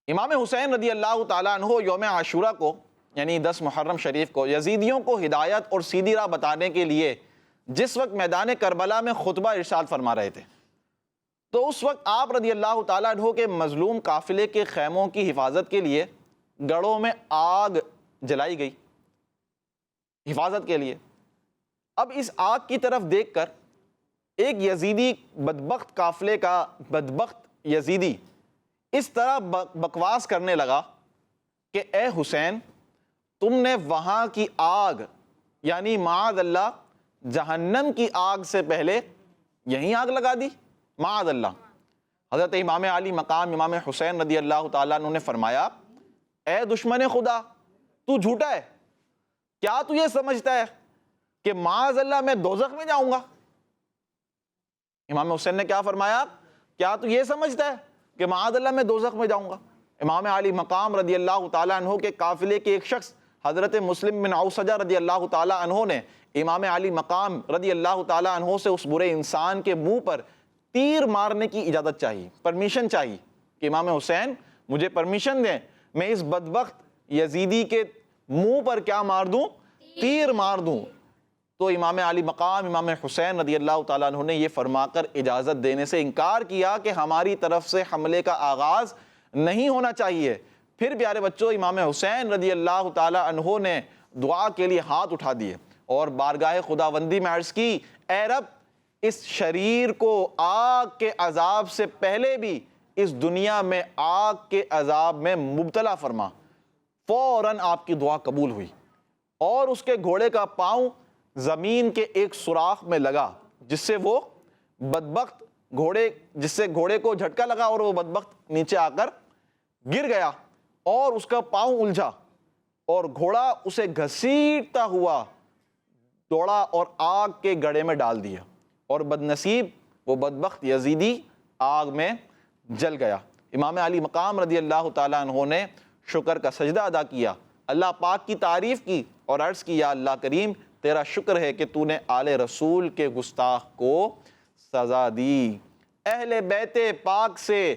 امام حسین رضی اللہ تعالیٰ عنہ یوم عاشورہ کو, یعنی 10 محرم شریف کو, یزیدیوں کو ہدایت اور سیدھی راہ بتانے کے لیے جس وقت میدان کربلا میں خطبہ ارشاد فرما رہے تھے, تو اس وقت آپ رضی اللہ تعالیٰ عنہ کے مظلوم قافلے کے خیموں کی حفاظت کے لیے گڑھوں میں آگ جلائی گئی, حفاظت کے لیے. اب اس آگ کی طرف دیکھ کر ایک یزیدی بدبخت قافلے کا بدبخت یزیدی اس طرح بکواس کرنے لگا کہ اے حسین, تم نے وہاں کی آگ یعنی معاذ اللہ جہنم کی آگ سے پہلے یہیں آگ لگا دی, معاذ اللہ. حضرت امام علی مقام امام حسین رضی اللہ تعالیٰ عنہ نے فرمایا, اے دشمن خدا, تو جھوٹا ہے, کیا تو یہ سمجھتا ہے کہ معاذ اللہ میں دوزخ میں جاؤں گا؟ امام حسین نے کیا فرمایا, کیا تو یہ سمجھتا ہے کہ معاذ اللہ میں دوزخ میں جاؤں گا؟ امام علی مقام رضی اللہ تعالیٰ عنہ کے قافلے کے ایک شخص حضرت مسلم بن اوسجہ رضی اللہ تعالیٰ عنہ نے امام علی مقام رضی اللہ تعالیٰ عنہ سے اس برے انسان کے منہ پر تیر مارنے کی اجازت چاہیے, پرمیشن چاہیے کہ امام حسین مجھے پرمیشن دیں, میں اس بدبخت یزیدی کے منہ پر کیا مار دوں, تیر مار دوں. تو امام علی مقام امام حسین رضی اللہ تعالیٰ عنہ نے یہ فرما کر اجازت دینے سے انکار کیا کہ ہماری طرف سے حملے کا آغاز نہیں ہونا چاہیے. پھر پیارے بچوں امام حسین رضی اللہ تعالیٰ عنہ نے دعا کے لیے ہاتھ اٹھا دیے اور بارگاہ خداوندی میں عرض کی, اے رب, اس شریر کو آگ کے عذاب سے پہلے بھی اس دنیا میں آگ کے عذاب میں مبتلا فرما. فوراً آپ کی دعا قبول ہوئی اور اس کے گھوڑے کا پاؤں زمین کے ایک سوراخ میں لگا, جس سے وہ بدبخت جس سے گھوڑے کو جھٹکا لگا اور وہ بدبخت نیچے آ کر گر گیا اور اس کا پاؤں الجھا اور گھوڑا اسے گھسیٹتا ہوا دوڑا اور آگ کے گڑھے میں ڈال دیا, اور بدنصیب وہ بدبخت یزیدی آگ میں جل گیا. امام علی مقام رضی اللہ تعالیٰ عنہ نے شکر کا سجدہ ادا کیا, اللہ پاک کی تعریف کی اور عرض کی, یا اللہ کریم, تیرا شکر ہے کہ تو نے آل رسول کے گستاخ کو سزا دی. اہل بیت پاک سے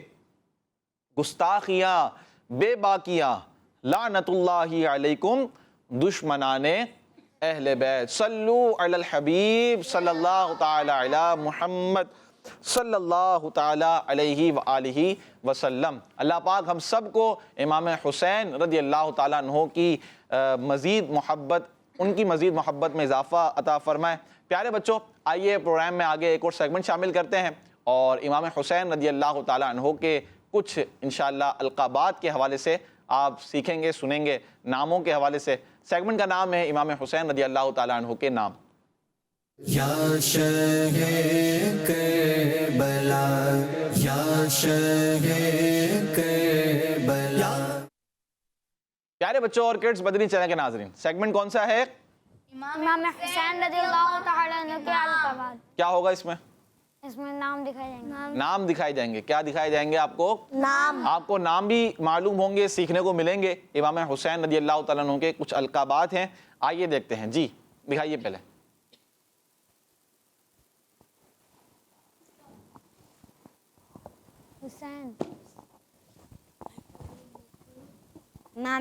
گستاخیاں بے باکیاں, لعنت اللہ علیکم, دشمنان اہل بیت. صلو علی الحبیب صلی اللہ تعالی علی محمد صلی اللہ تعالی علیہ وآلہ وسلم. اللہ پاک ہم سب کو امام حسین رضی اللہ تعالیٰ عنہ کی مزید محبت, ان کی مزید محبت میں اضافہ عطا فرمائے. پیارے بچوں, آئیے پروگرام میں آگے ایک اور سیگمنٹ شامل کرتے ہیں اور امام حسین رضی اللہ تعالیٰ عنہ کے کچھ انشاءاللہ القابات کے حوالے سے آپ سیکھیں گے, سنیں گے, ناموں کے حوالے سے. سیگمنٹ کا نام ہے امام حسین رضی اللہ تعالیٰ عنہ کے نام. یا شہ کربلا, یا شہ کربلا. پیارے بچوں اور کڈز مدنی چینل کے ناظرین, سیگمنٹ کون سا ہے؟ امام حسین رضی اللہ تعالیٰ عنہ کے القابات. کیا ہوگا اس میں؟ اس میں نام دکھائے جائیں گے. نام دکھائے جائیں گے. کیا دکھائے جائیں گے آپ کو؟ نام. آپ کو نام بھی معلوم ہوں گے, سیکھنے کو ملیں گے. امام حسین رضی اللہ تعالیٰ عنہ کے کچھ القابات ہیں, آئیے دیکھتے ہیں. جی دکھائیے پہلے. حسین.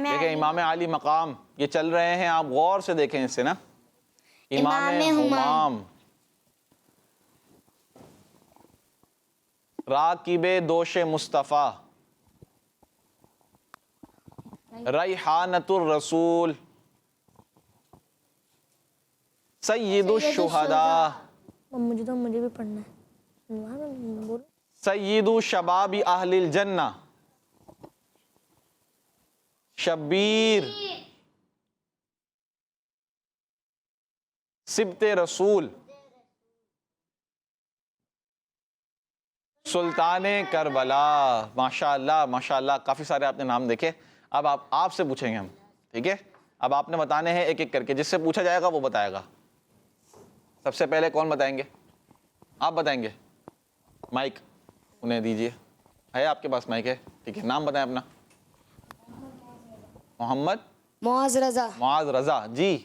دیکھیں امام علی مقام یہ چل رہے ہیں, آپ غور سے دیکھیں اسے نا. امام ہمام, راکب دوش مصطفیٰ, ریحانۃ الرسول, سید الشہداء, مجھے بھی پڑھنا ہے. سید شباب اہل الجنہ, شبیر, سبط رسول, سلطان کربلا. ماشاءاللہ ماشاءاللہ, کافی سارے آپ نے نام دیکھے. اب آپ سے پوچھیں گے ہم, ٹھیک ہے؟ اب آپ نے بتانے ہیں ایک ایک کر کے, جس سے پوچھا جائے گا وہ بتائے گا. سب سے پہلے کون بتائیں گے؟ آپ بتائیں گے. مائک انہیں دیجئے. ہے آپ کے پاس مائک ہے؟ ٹھیک ہے, نام بتائیں اپنا. محمد معاذ رضا. معاذ رضا. جی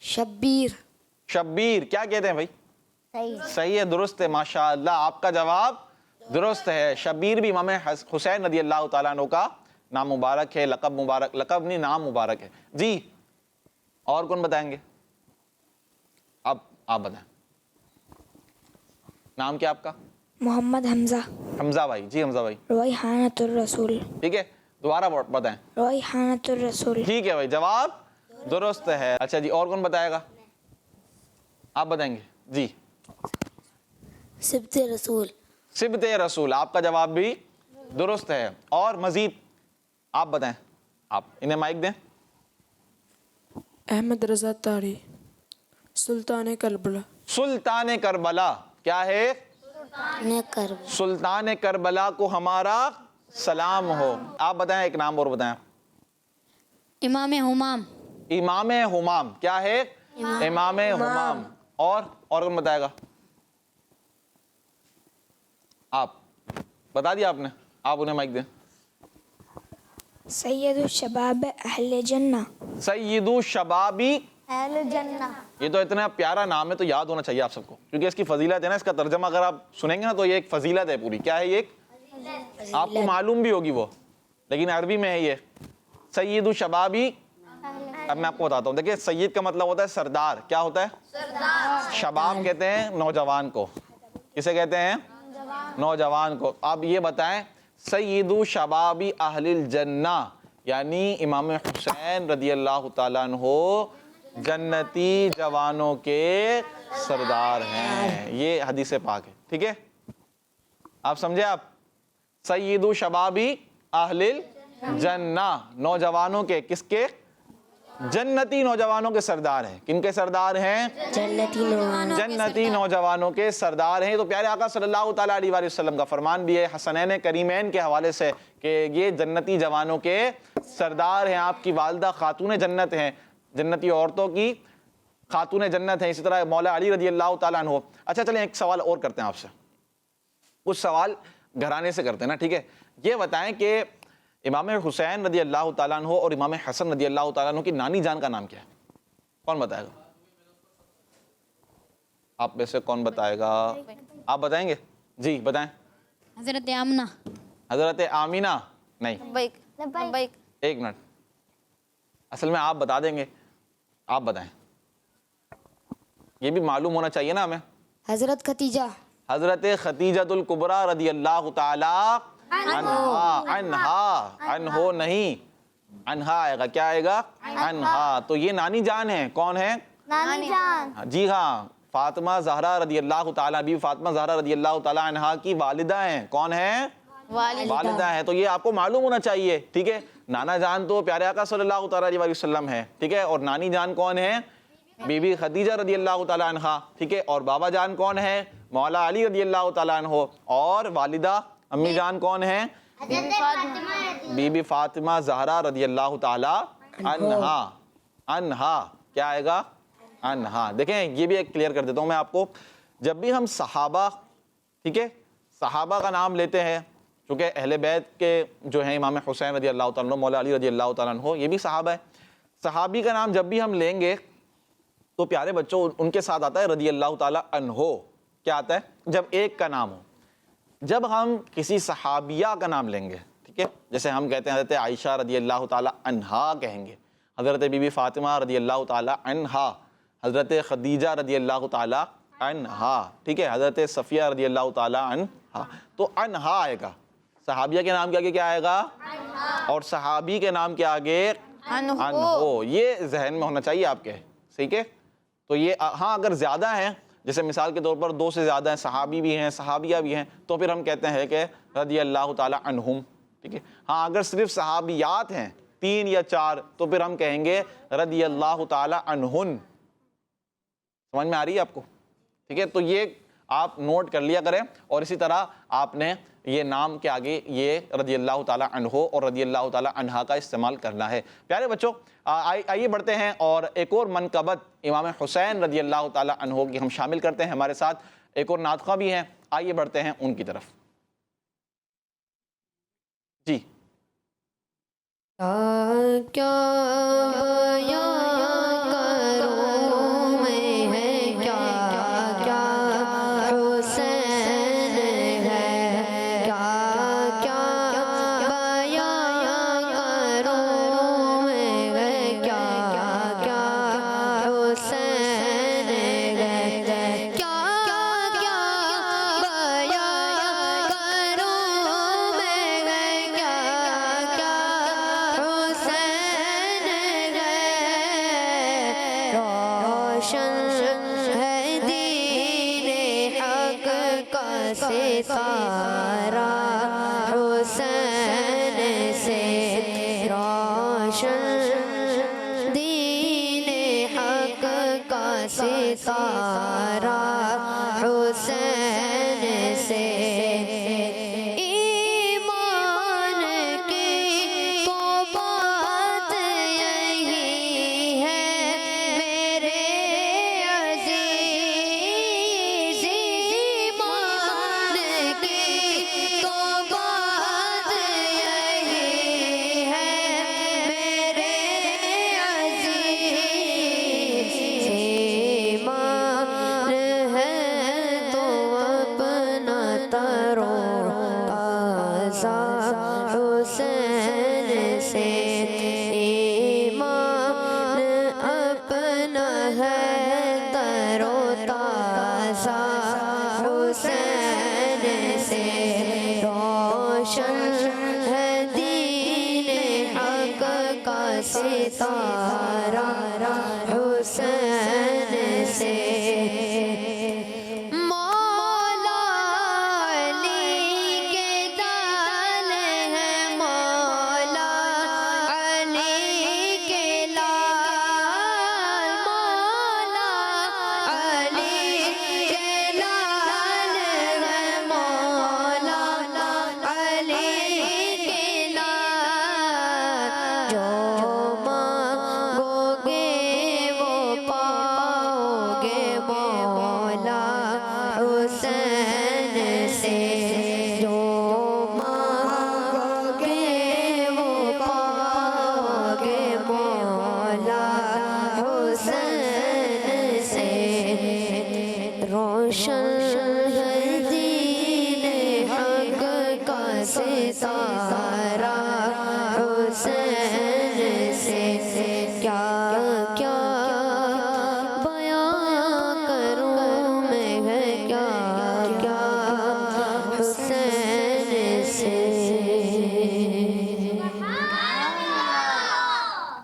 شبیر. شبیر. کیا کہتے ہیں بھائی؟ صحیح ہے, درست ہے. ماشاءاللہ آپ کا جواب درست ہے. شبیر بھی امام حسین رضی اللہ تعالیٰ عنہ کا نام مبارک ہے, لقب مبارک, لقب نہیں نام مبارک ہے. جی اور کون بتائیں گے؟ اب آپ بتائیں. نام کیا آپ کا؟ محمد حمزہ. حمزہ بھائی. جی حمزہ بھائی. ریحانۃ الرسول. ٹھیک ہے, دوبارہ بتائیں. ریحانۃ الرسول. ٹھیک ہے بھائی, جواب درست ہے. اچھا جی, اور کون بتائے گا؟ آپ بتائیں گے. جی سبط رسول. سبط رسول. آپ کا جواب بھی درست ہے. اور مزید آپ بتائیں. آپ انہیں مائک دیں. احمد رضا تاری, سلطان کربلا. سلطان کربلا. کیا ہے؟ سلطان کربلا کو ہمارا سلام ہو. آپ بتائیں ایک نام اور بتائیں. امام ہمام. امام ہمام. کیا ہے؟ امام ہمام. اور کون بتائے گا؟ آپ بتا دیا آپ نے, آپ انہیں مائک دیں. سید الشباب اہل جنہ. سید شبابی اہل جنہ. یہ تو اتنا پیارا نام ہے, تو یاد ہونا چاہیے آپ سب کو, کیونکہ اس کی فضیلت ہے نا. اس کا ترجمہ اگر آپ سنیں گے نا تو یہ ایک فضیلت ہے پوری. کیا ہے یہ؟ آپ کو معلوم بھی ہوگی وہ, لیکن عربی میں ہے یہ سید الشبابی. اب میں آپ کو بتاتا ہوں. دیکھیں سید کا مطلب ہوتا ہے سردار. کیا ہوتا ہے؟ شباب کہتے ہیں نوجوان کو. کسے کہتے ہیں؟ نوجوان کو. اب یہ بتائیں سید شباب اہل الجنہ یعنی امام حسین رضی اللہ تعالیٰ عنہ جنتی جوانوں کے سردار ہیں. یہ حدیث پاک ہے. ٹھیک ہے, آپ سمجھے. آپ سید شباب اہل الجنہ, نوجوانوں کے, کس کے؟ جنتی نوجوانوں کے سردار ہیں. کن کے سردار ہیں؟ جنتی نوجوانوں کے سردار ہیں. تو پیارے آقا صلی اللہ تعالیٰ علیہ وآلہ وسلم کا فرمان بھی ہے حسنین کریمین کے حوالے سے کہ یہ جنتی جوانوں کے سردار ہیں. آپ کی والدہ خاتون جنت ہیں, جنتی عورتوں کی خاتون جنت ہیں. اسی طرح مولا علی رضی اللہ تعالیٰ عنہ. اچھا چلیں ایک سوال اور کرتے ہیں آپ سے, کچھ سوال گھرانے سے کرتے ہیں نا. ٹھیک ہے, یہ بتائیں کہ امام حسین رضی اللہ تعالیٰ عنہ اور امام حسن رضی اللہ تعالیٰ عنہ کی نانی جان کا نام کیا ہے؟ کون بتائے گا؟ آپ میں سے کون بتائے گا؟ آپ بتائیں گے؟ جی بتائیں. حضرت آمنہ. حضرت آمینہ. نہیں, ایک منٹ, اصل میں آپ بتا دیں گے. آپ بتائیں, یہ بھی معلوم ہونا چاہیے نا ہمیں. حضرت ختیجہ. حضرت خدیجۃ الکبریٰ رضی اللہ تعالیٰ عنہا نہیں, عنہا آئے گا. کیا آئے گا؟ عنہا. تو یہ نانی جان ہیں. کون ہیں؟ نانی جان. جی ہاں, فاطمہ زہرا رضی اللہ تعالیٰ, بی فاطمہ زہرا رضی اللہ تعالیٰ عنہا کی والدہ ہیں. کون ہیں؟ والدہ ہیں. تو یہ آپ کو معلوم ہونا چاہیے. ٹھیک ہے, نانا جان تو پیارے آقا صلی اللہ تعالیٰ علیہ وسلم ہے. ٹھیک ہے, اور نانی جان کون ہیں؟ بی بی خدیجہ رضی اللہ تعالیٰ عنہا. ٹھیک ہے, اور بابا جان کون ہیں؟ مولا علی رضی اللہ تعالیٰ عنہ. اور والدہ امی جان کون ہیں؟ بی بی فاطمہ زہرا رضی اللہ تعالی عنہا. عنہا کیا آئے گا؟ عنہا. دیکھیں یہ بھی ایک کلیئر کر دیتا ہوں میں آپ کو. جب بھی ہم صحابہ, ٹھیک ہے, صحابہ کا نام لیتے ہیں, چونکہ اہل بیت کے جو ہیں امام حسین رضی اللہ تعالیٰ عنہ, مولا علی رضی اللہ تعالیٰ عنہ, یہ بھی صحابہ ہے. صحابی کا نام جب بھی ہم لیں گے تو پیارے بچوں ان کے ساتھ آتا ہے رضی اللہ تعالیٰ عنہ. کیا آتا ہے؟ جب ایک کا نام ہو. جب ہم کسی صحابیہ کا نام لیں گے, ٹھیک ہے, جیسے ہم کہتے ہیں حضرت عائشہ رضی اللہ تعالیٰ عنہا کہیں گے, حضرت بی بی فاطمہ رضی اللہ تعالیٰ عنہا, حضرت خدیجہ رضی اللہ تعالیٰ عنہا, ٹھیک ہے, حضرت صفیہ رضی اللہ تعالیٰ عنہا, تو عنہا آئے گا. صحابیہ کے نام کے آگے کیا آئے گا؟ اور صحابی کے نام کے آگے عنہ. یہ ذہن میں ہونا چاہیے آپ کے, ٹھیک ہے. تو یہ ہاں اگر زیادہ ہیں, جیسے مثال کے طور پر 2 سے زیادہ ہیں, صحابی بھی ہیں صحابیہ بھی ہیں, تو پھر ہم کہتے ہیں کہ رضی اللہ تعالیٰ عنہم, ٹھیک ہے. ہاں اگر صرف صحابیات ہیں 3 یا 4 تو پھر ہم کہیں گے رضی اللہ تعالیٰ عنہن. سمجھ میں آ رہی ہے آپ کو؟ ٹھیک ہے, تو یہ آپ نوٹ کر لیا کریں. اور اسی طرح آپ نے یہ نام کے آگے یہ رضی اللہ تعالیٰ عنہ اور رضی اللہ تعالیٰ عنہا کا استعمال کرنا ہے. پیارے بچوں آئیے بڑھتے ہیں اور ایک اور منقبت امام حسین رضی اللہ تعالیٰ عنہ کی ہم شامل کرتے ہیں. ہمارے ساتھ ایک اور نعت خواں بھی ہیں, آئیے بڑھتے ہیں ان کی طرف. جی.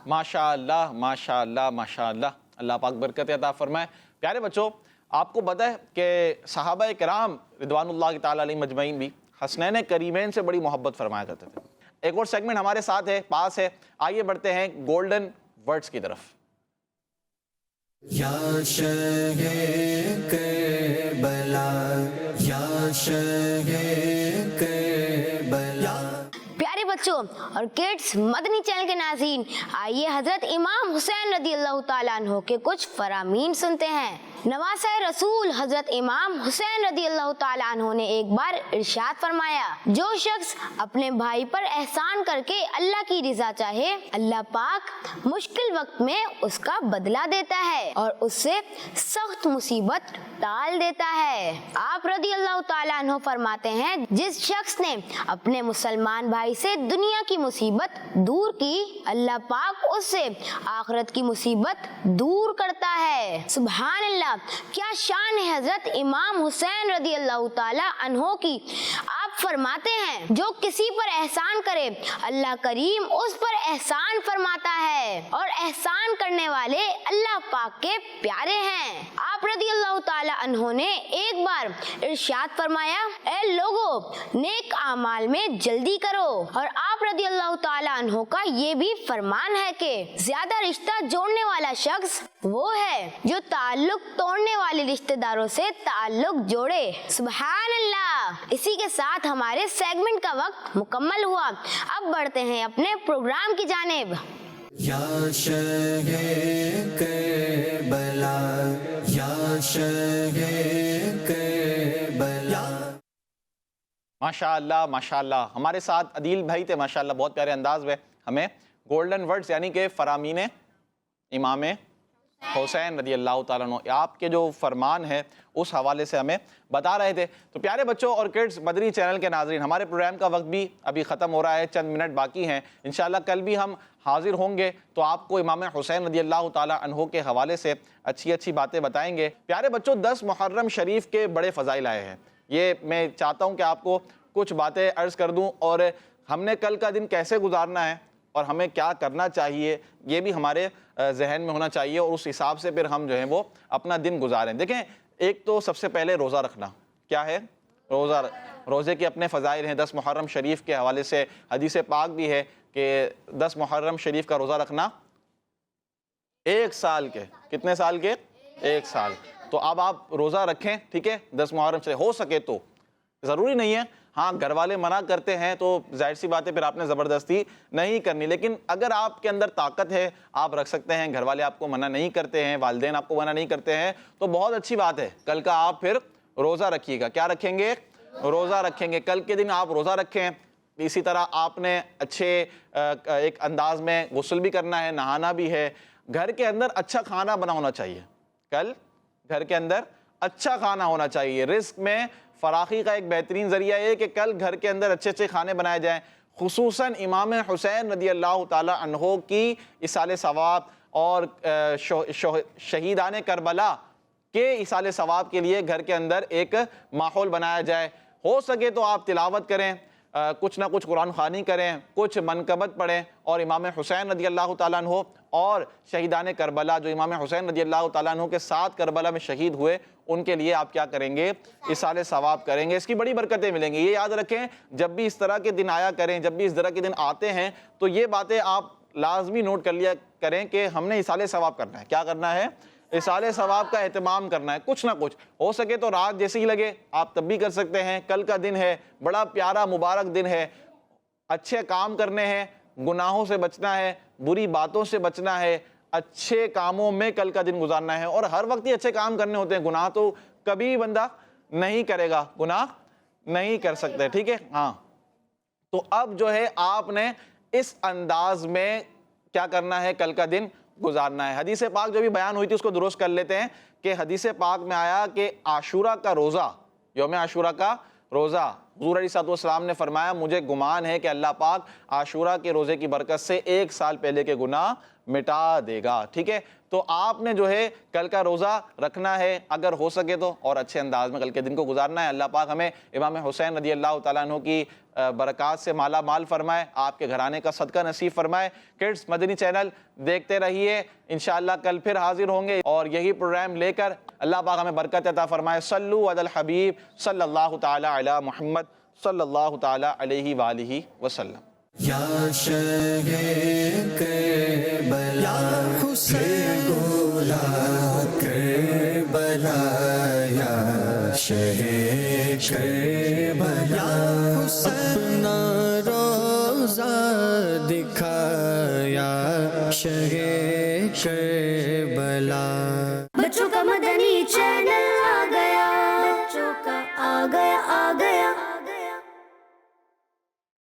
ماشاءاللہ ماشاءاللہ ماشاءاللہ, اللہ پاک برکت عطا فرمائے. پیارے بچوں آپ کو پتہ ہے کہ صحابہ کرام رضوان اللہ تعالیٰ علیہ مجمعین بھی حسنین کریمین سے بڑی محبت فرمایا کرتے تھے. ایک اور سیگمنٹ ہمارے ساتھ ہے, پاس ہے, آئیے بڑھتے ہیں گولڈن ورڈز کی طرف. یا شہ کربلا یا شہ کربلا. پیارے بچوں اور کڈس مدنی چینل کے ناظرین، آئیے حضرت امام حسین رضی اللہ تعالیٰ عنہ کے کچھ فرامین سنتے ہیں۔ نواسۂ رسول حضرت امام حسین رضی اللہ تعالیٰ عنہ نے ایک بار ارشاد فرمایا، جو شخص اپنے بھائی پر احسان کر کے اللہ کی رضا چاہے، اللہ پاک مشکل وقت میں اس کا بدلہ دیتا ہے اور اس سے سخت مصیبت ٹال دیتا ہے۔ آپ رضی اللہ تعالیٰ عنہ فرماتے ہیں، جس شخص نے اپنے مسلمان بھائی سے دنیا کی مصیبت دور کی، اللہ پاک اس سے آخرت کی مصیبت دور کرتا ہے۔ سبحان اللہ، کیا شان ہے حضرت امام حسین رضی اللہ تعالیٰ عنہ کی۔ آپ فرماتے ہیں، جو کسی پر احسان کرے اللہ کریم اس پر احسان فرماتا ہے اور احسان کرنے والے اللہ پاک کے پیارے ہیں۔ آپ رضی اللہ تعالیٰ عنہ نے ایک بار ارشاد فرمایا، اے لوگو نیک اعمال میں جلدی کرو۔ اور آپ رضی اللہ تعالیٰ عنہ کا یہ بھی فرمان ہے کہ زیادہ رشتہ جوڑنے والا شخص وہ ہے جو تعلق توڑنے والے رشتہ داروں سے تعلق جوڑے۔ سبحان اللہ۔ اسی کے ساتھ ہمارے سیگمنٹ کا وقت مکمل ہوا، اب بڑھتے ہیں اپنے پروگرام کی جانب۔ یا شہ کربلا، یا شہ کربلا۔ ماشاء اللہ ماشاء اللہ، ہمارے ساتھ عدیل بھائی تھے، ماشاء اللہ بہت پیارے انداز میں ہمیں گولڈن ورڈز یعنی کہ فرامین امام حسین رضی اللہ تعالیٰ عنہ، آپ کے جو فرمان ہے اس حوالے سے ہمیں بتا رہے تھے۔ تو پیارے بچوں اور کڈس مدنی چینل کے ناظرین، ہمارے پروگرام کا وقت بھی ابھی ختم ہو رہا ہے، چند منٹ باقی ہیں۔ انشاءاللہ کل بھی ہم حاضر ہوں گے تو آپ کو امام حسین رضی اللہ تعالیٰ عنہ کے حوالے سے اچھی باتیں بتائیں گے۔ پیارے بچوں، 10 محرم شریف کے بڑے فضائل آئے ہیں، یہ میں چاہتا ہوں کہ آپ کو کچھ باتیں عرض کر دوں، اور ہم نے کل کا دن کیسے گزارنا ہے اور ہمیں کیا کرنا چاہیے یہ بھی ہمارے ذہن میں ہونا چاہیے، اور اس حساب سے پھر ہم جو ہیں وہ اپنا دن گزاریں۔ دیکھیں، ایک تو سب سے پہلے روزہ رکھنا، کیا ہے؟ روزے کے اپنے فضائل ہیں۔ 10 محرم شریف کے حوالے سے حدیث پاک بھی ہے کہ 10 محرم شریف کا روزہ رکھنا 1 سال کے، کتنے سال کے؟ 1 سال۔ تو اب آپ روزہ رکھیں، ٹھیک ہے، 10 محرم شریف ہو سکے تو، ضروری نہیں ہے، ہاں گھر والے منع کرتے ہیں تو ظاہر سی بات ہے پھر آپ نے زبردستی نہیں کرنی، لیکن اگر آپ کے اندر طاقت ہے آپ رکھ سکتے ہیں، گھر والے آپ کو منع نہیں کرتے ہیں، والدین آپ کو منع نہیں کرتے ہیں، تو بہت اچھی بات ہے۔ کل کا آپ پھر روزہ رکھیے گا، کیا رکھیں گے؟ روزہ رکھیں گے۔ کل کے دن آپ روزہ رکھیں، اسی طرح آپ نے اچھے ایک انداز میں غسل بھی کرنا ہے، نہانا بھی ہے، گھر کے اندر اچھا کھانا بنا ہونا چاہیے، کل گھر کے اندر اچھا کھانا ہونا چاہیے۔ رزق میں فراخی کا ایک بہترین ذریعہ ہے کہ کل گھر کے اندر اچھے کھانے بنائے جائیں، خصوصاً امام حسین رضی اللہ تعالی عنہ کی ایصال ثواب اور شہیدان کربلا کے ایصال ثواب کے لیے گھر کے اندر ایک ماحول بنایا جائے۔ ہو سکے تو آپ تلاوت کریں، کچھ نہ کچھ قرآن خوانی کریں، کچھ منقبت پڑھیں، اور امام حسین رضی اللہ تعالیٰ عنہ اور شہیدان کربلا جو امام حسین رضی اللہ تعالیٰ عنہ کے ساتھ کربلا میں شہید ہوئے، ان کے لیے آپ کیا کریں گے؟ ایصال ثواب کریں گے، اس کی بڑی برکتیں ملیں گی۔ یہ یاد رکھیں، جب بھی اس طرح کے دن آیا کریں، جب بھی اس طرح کے دن آتے ہیں تو یہ باتیں آپ لازمی نوٹ کر لیا کریں کہ ہم نے ایصال ثواب کرنا ہے۔ کیا کرنا ہے؟ ایصال ثواب کا اہتمام کرنا ہے، کچھ نہ کچھ ہو سکے تو رات جیسے ہی لگے آپ تب بھی کر سکتے ہیں۔ کل کا دن ہے، بڑا پیارا مبارک دن ہے، اچھے کام کرنے ہیں، گناہوں سے بچنا ہے، بری باتوں سے بچنا ہے، اچھے کاموں میں کل کا دن گزارنا ہے، اور ہر وقت ہی اچھے کام کرنے ہوتے ہیں، گناہ تو کبھی بندہ نہیں کرے گا، گناہ نہیں کر سکتے، ٹھیک ہے؟ ہاں، تو اب جو ہے آپ نے اس انداز میں کیا کرنا ہے؟ کل کا دن گزارنا ہے۔ حدیث پاک جو بھی بیان ہوئی تھی اس کو درست کر لیتے ہیں کہ حدیث پاک میں آیا کہ عاشورہ کا روزہ، یوم عاشورہ کا روزہ، حضور علیہ الصلوۃ والسلام نے فرمایا مجھے گمان ہے کہ اللہ پاک عاشورہ کے روزے کی برکت سے 1 سال پہلے کے گناہ مٹا دے گا، ٹھیک ہے؟ تو آپ نے جو ہے کل کا روزہ رکھنا ہے اگر ہو سکے تو، اور اچھے انداز میں کل کے دن کو گزارنا ہے۔ اللہ پاک ہمیں امام حسین رضی اللہ تعالیٰ عنہ کی برکات سے مالا مال فرمائے، آپ کے گھرانے کا صدقہ نصیب فرمائے۔ کڈس مدنی چینل دیکھتے رہیے، انشاءاللہ کل پھر حاضر ہوں گے اور یہی پروگرام لے کر۔ اللہ پاک ہمیں برکت عطا فرمائے۔ صلو علی الحبیب صلی اللہ تعالی علی محمد صلی اللہ تعالی علیہ وآلہ وسلم۔ یا شہ کربلا، حسین بولا کربلا، یا شہ کربلا، اپنا روزہ دکھایا شہ